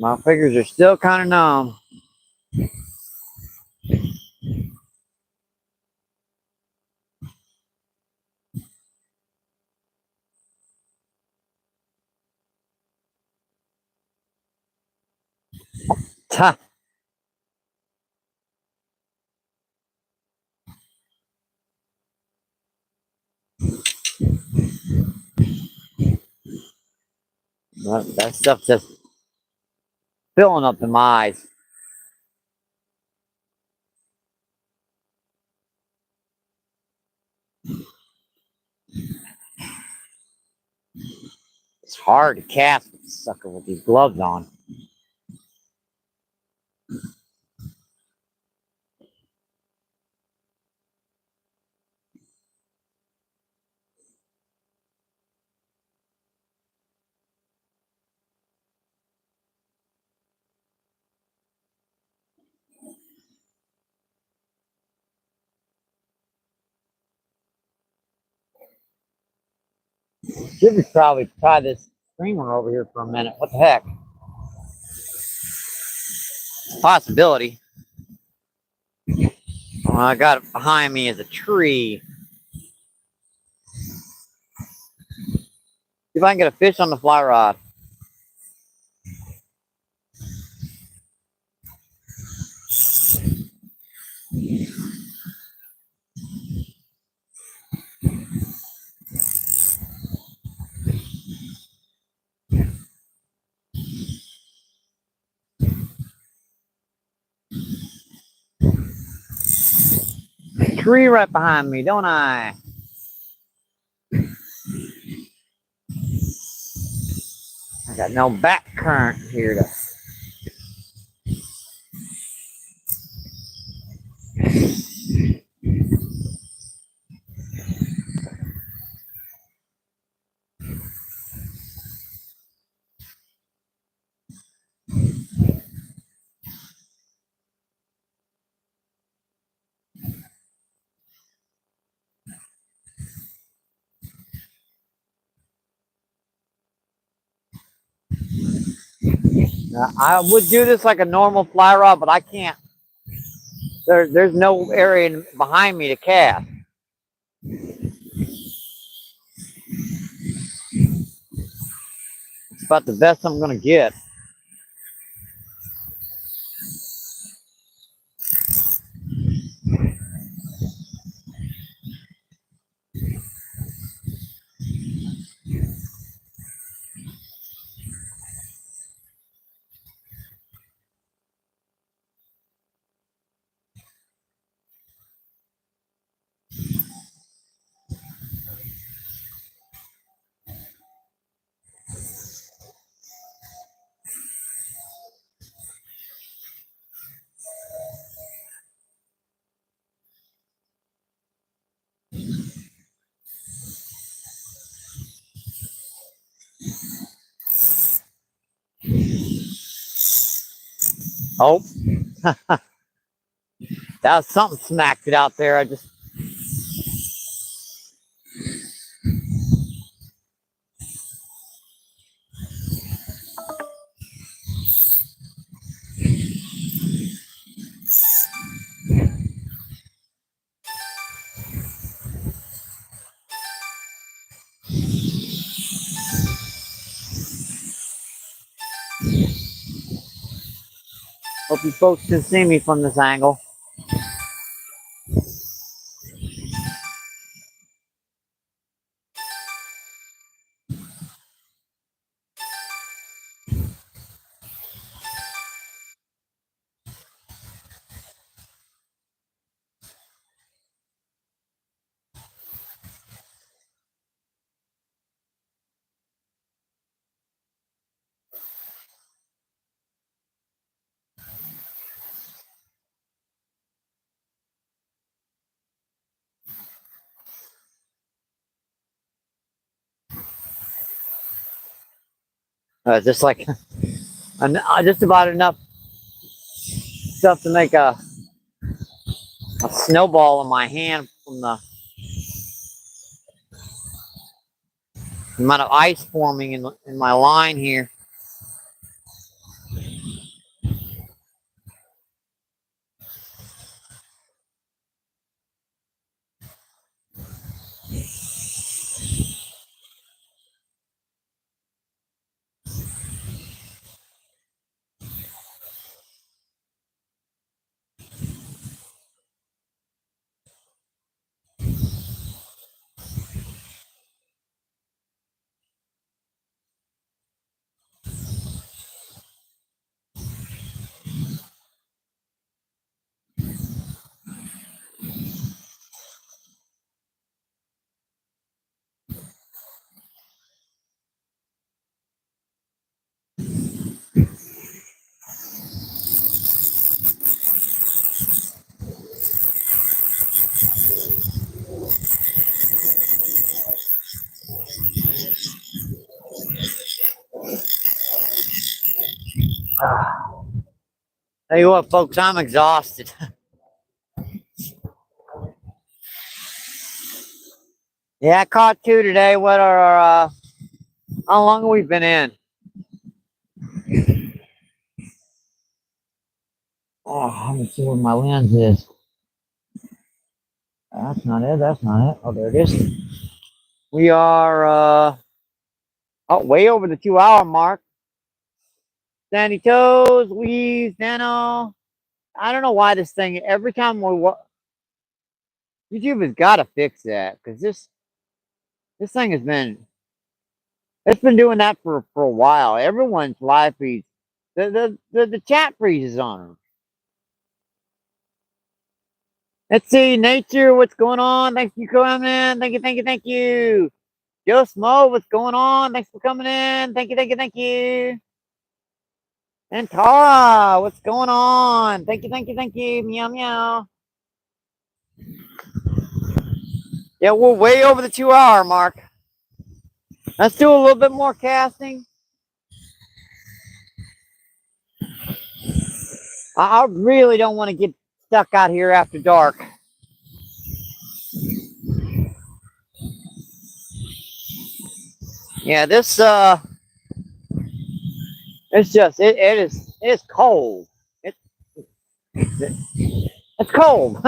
My fingers are still kind of numb. Ta. That stuff's just filling up in my eyes. It's hard to cast with this sucker with these gloves on. Should probably try this streamer over here for a minute. What the heck? Possibility. Well, I got it behind me is a tree. See if I can get a fish on the fly rod. Tree right behind me, don't I? I got no back current here to. I would do this like a normal fly rod, but I can't. There's no area behind me to cast. It's about the best I'm gonna get. Oh, that was something smacked it out there. I just. Hope you folks can see me from this angle. Just like just about enough stuff to make a snowball in my hand from the amount of ice forming in my line here. Tell you what, folks, I'm exhausted. Yeah, I caught two today. What are how long have we been in? Oh, let me see where my lens is. That's not it. That's not it. Oh, there it is. We are way over the 2 hour mark. Sandy toes, weaves, nano. I don't know why this thing every time YouTube has got to fix that because this thing has been it's been doing that for a while. Everyone's live feeds the chat freezes on them. Let's see, nature, what's going on? Thanks for coming in. Thank you, thank you, thank you. Joe Smo, what's going on? Thanks for coming in. Thank you, thank you, thank you. And Tara, what's going on? Thank you, thank you, thank you. Meow meow. Yeah, we're way over the 2 hour mark. Let's do a little bit more casting. I really don't want to get stuck out here after dark. Yeah, this it's just it's cold. It's cold.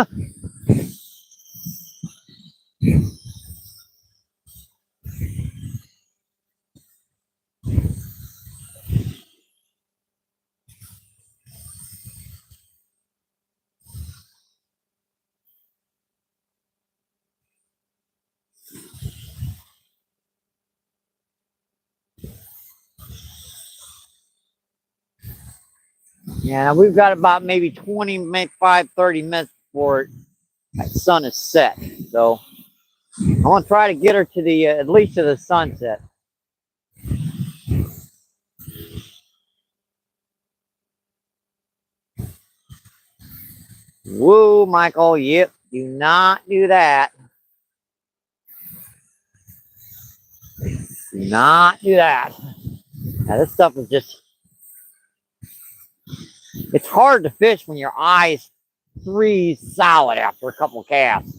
Yeah, we've got about maybe 20, maybe 30 minutes before the sun is set. So I want to try to get her to the at least to the sunset. Woo, Michael. Yep. Do not do that. Do not do that. Now, this stuff is just, it's hard to fish when your eyes freeze solid after a couple casts.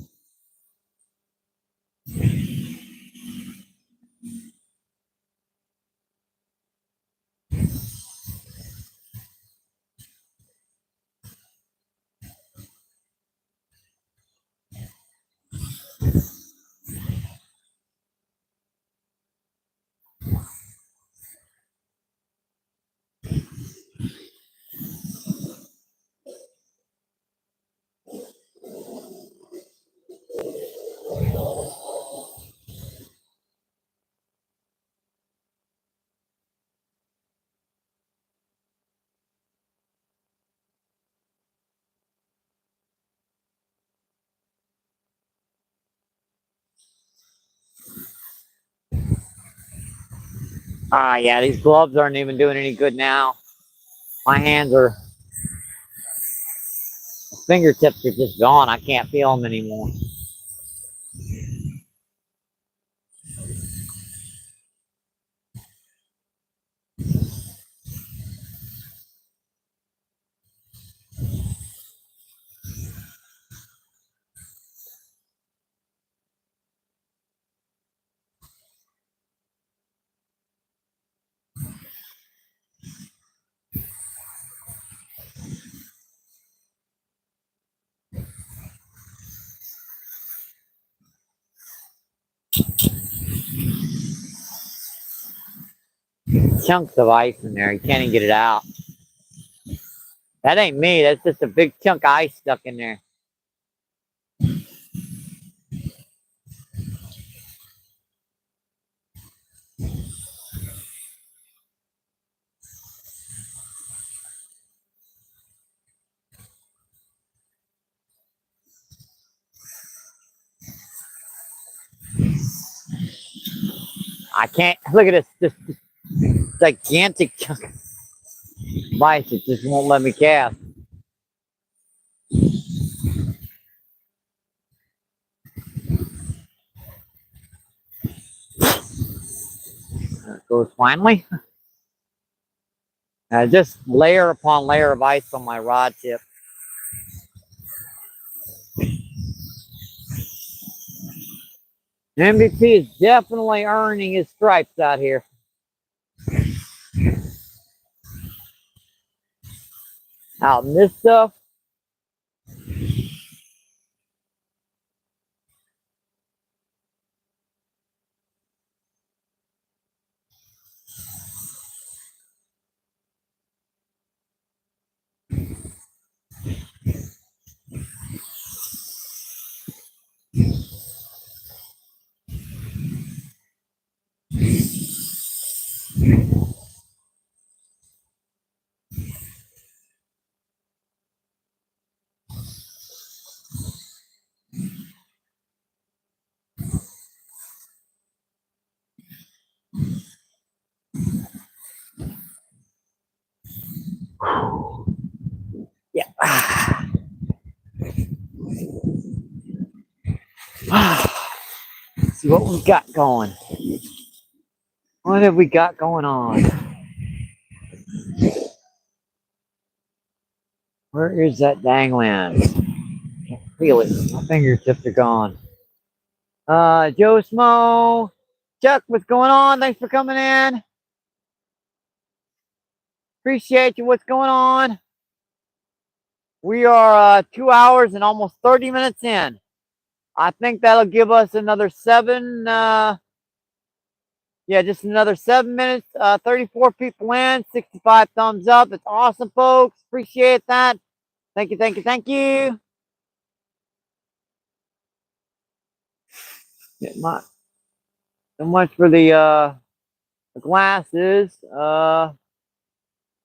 Yeah, these gloves aren't even doing any good now. My hands are, fingertips are just gone. I can't feel them anymore. Chunks of ice in there. You can't even get it out. That ain't me. That's just a big chunk of ice stuck in there. I can't look at this gigantic chunk of ice. It just won't let me cast. There it goes finally. Just layer upon layer of ice on my rod tip. MVP is definitely earning his stripes out here. Out in this stuff. Yeah. Let's see what we got going. What have we got going on? Where is that dangling? Can't feel it. My fingertips are gone. Joe Smo. Chuck, what's going on? Thanks for coming in. Appreciate you. What's going on? We are 2 hours and almost 30 minutes in. I think that'll give us another seven. Yeah, just another 7 minutes. 34 people in, 65 thumbs up. It's awesome, folks. Appreciate that. Thank you, thank you, thank you. So much for the glasses.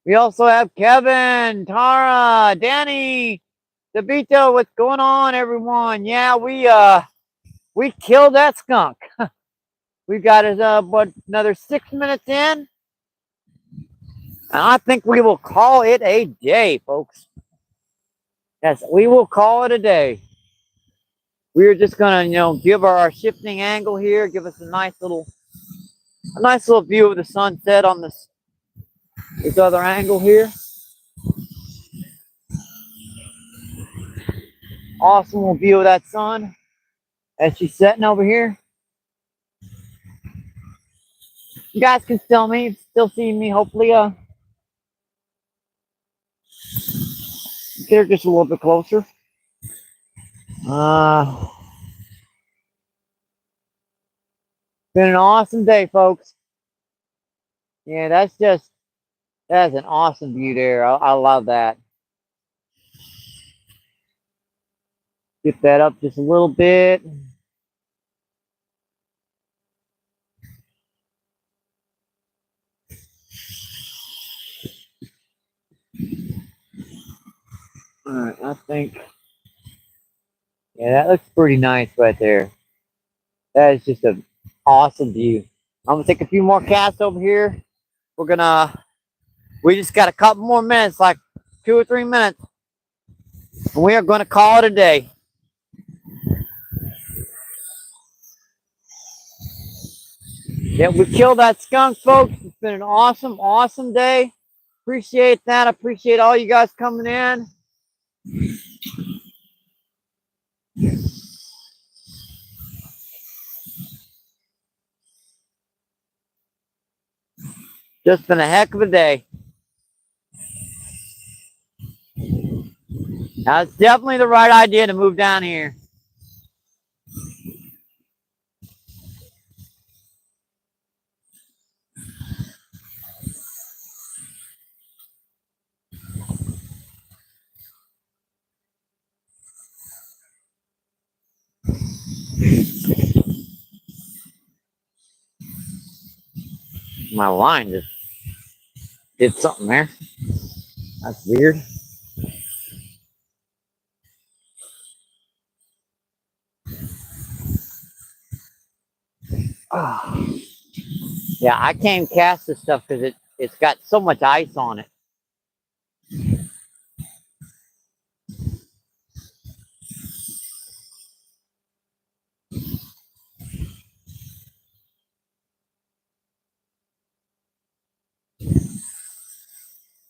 We also have Kevin, Tara, Danny, DeVito. What's going on, everyone? Yeah, we killed that skunk. We got it what, another 6 minutes in. And I think we will call it a day, folks. Yes, we will call it a day. We're just gonna, give our shifting angle here, give us a nice little view of the sunset on this other angle here. Awesome little view of that sun as she's setting over here. You guys can still see me. Hopefully, get her just a little bit closer. Been an awesome day, folks. Yeah, that's an awesome view there. I love that. Get that up just a little bit. All right, I think, yeah, that looks pretty nice right there. That is just an awesome view. I'm gonna take a few more casts over here. We just got a couple more minutes, like 2 or 3 minutes. And we are gonna call it a day. Yeah, we killed that skunk, folks. It's been an awesome, awesome day. Appreciate that. I appreciate all you guys coming in. Just been a heck of a day. Now, it's definitely the right idea to move down here. My line just did something there. That's weird. Oh. Yeah, I can't cast this stuff because it's got so much ice on it.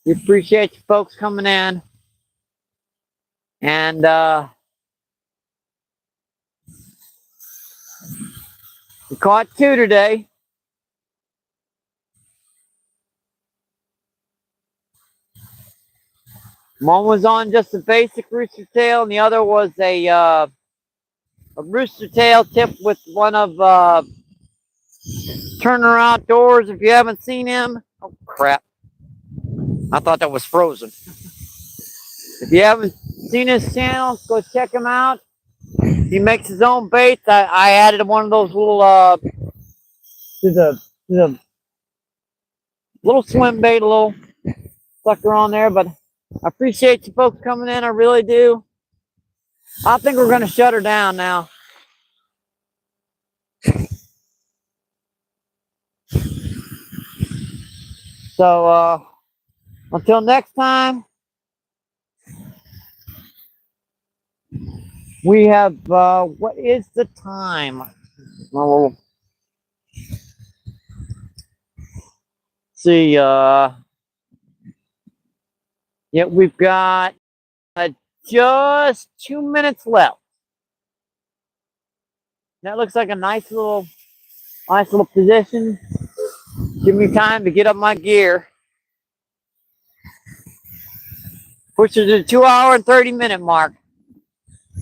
We appreciate you folks coming in. And we caught 2 today. One was on just a basic rooster tail, and the other was a rooster tail tipped with one of Turner Outdoors. If you haven't seen him, oh crap! I thought that was frozen. If you haven't seen his channel, go check him out. He makes his own baits. I added one of those little to the little swim bait, a little sucker on there. But I appreciate you folks coming in. I really do. I think we're gonna shut her down now. So until next time, we have what is the time? Oh, see, yeah, we've got just 2 minutes left. That looks like a nice little position. Give me time to get up my gear. Push it to the 2 hour and 30-minute mark.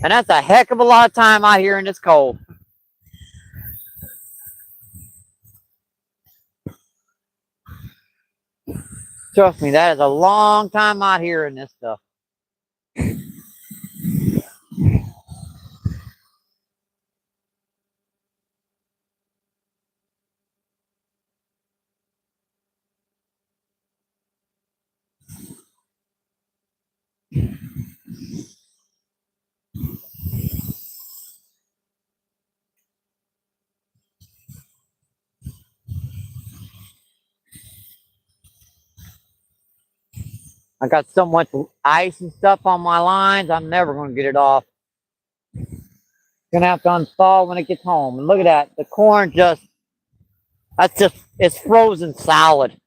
And that's a heck of a lot of time out here in this cold. Trust me, that is a long time out here in this stuff. I got so much ice and stuff on my lines, I'm never going to get it off. Gonna have to unthaw when it gets home. And look at that, the corn it's frozen solid.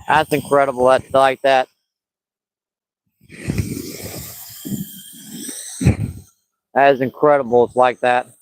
That's incredible. That's like that. That is incredible. It's like that.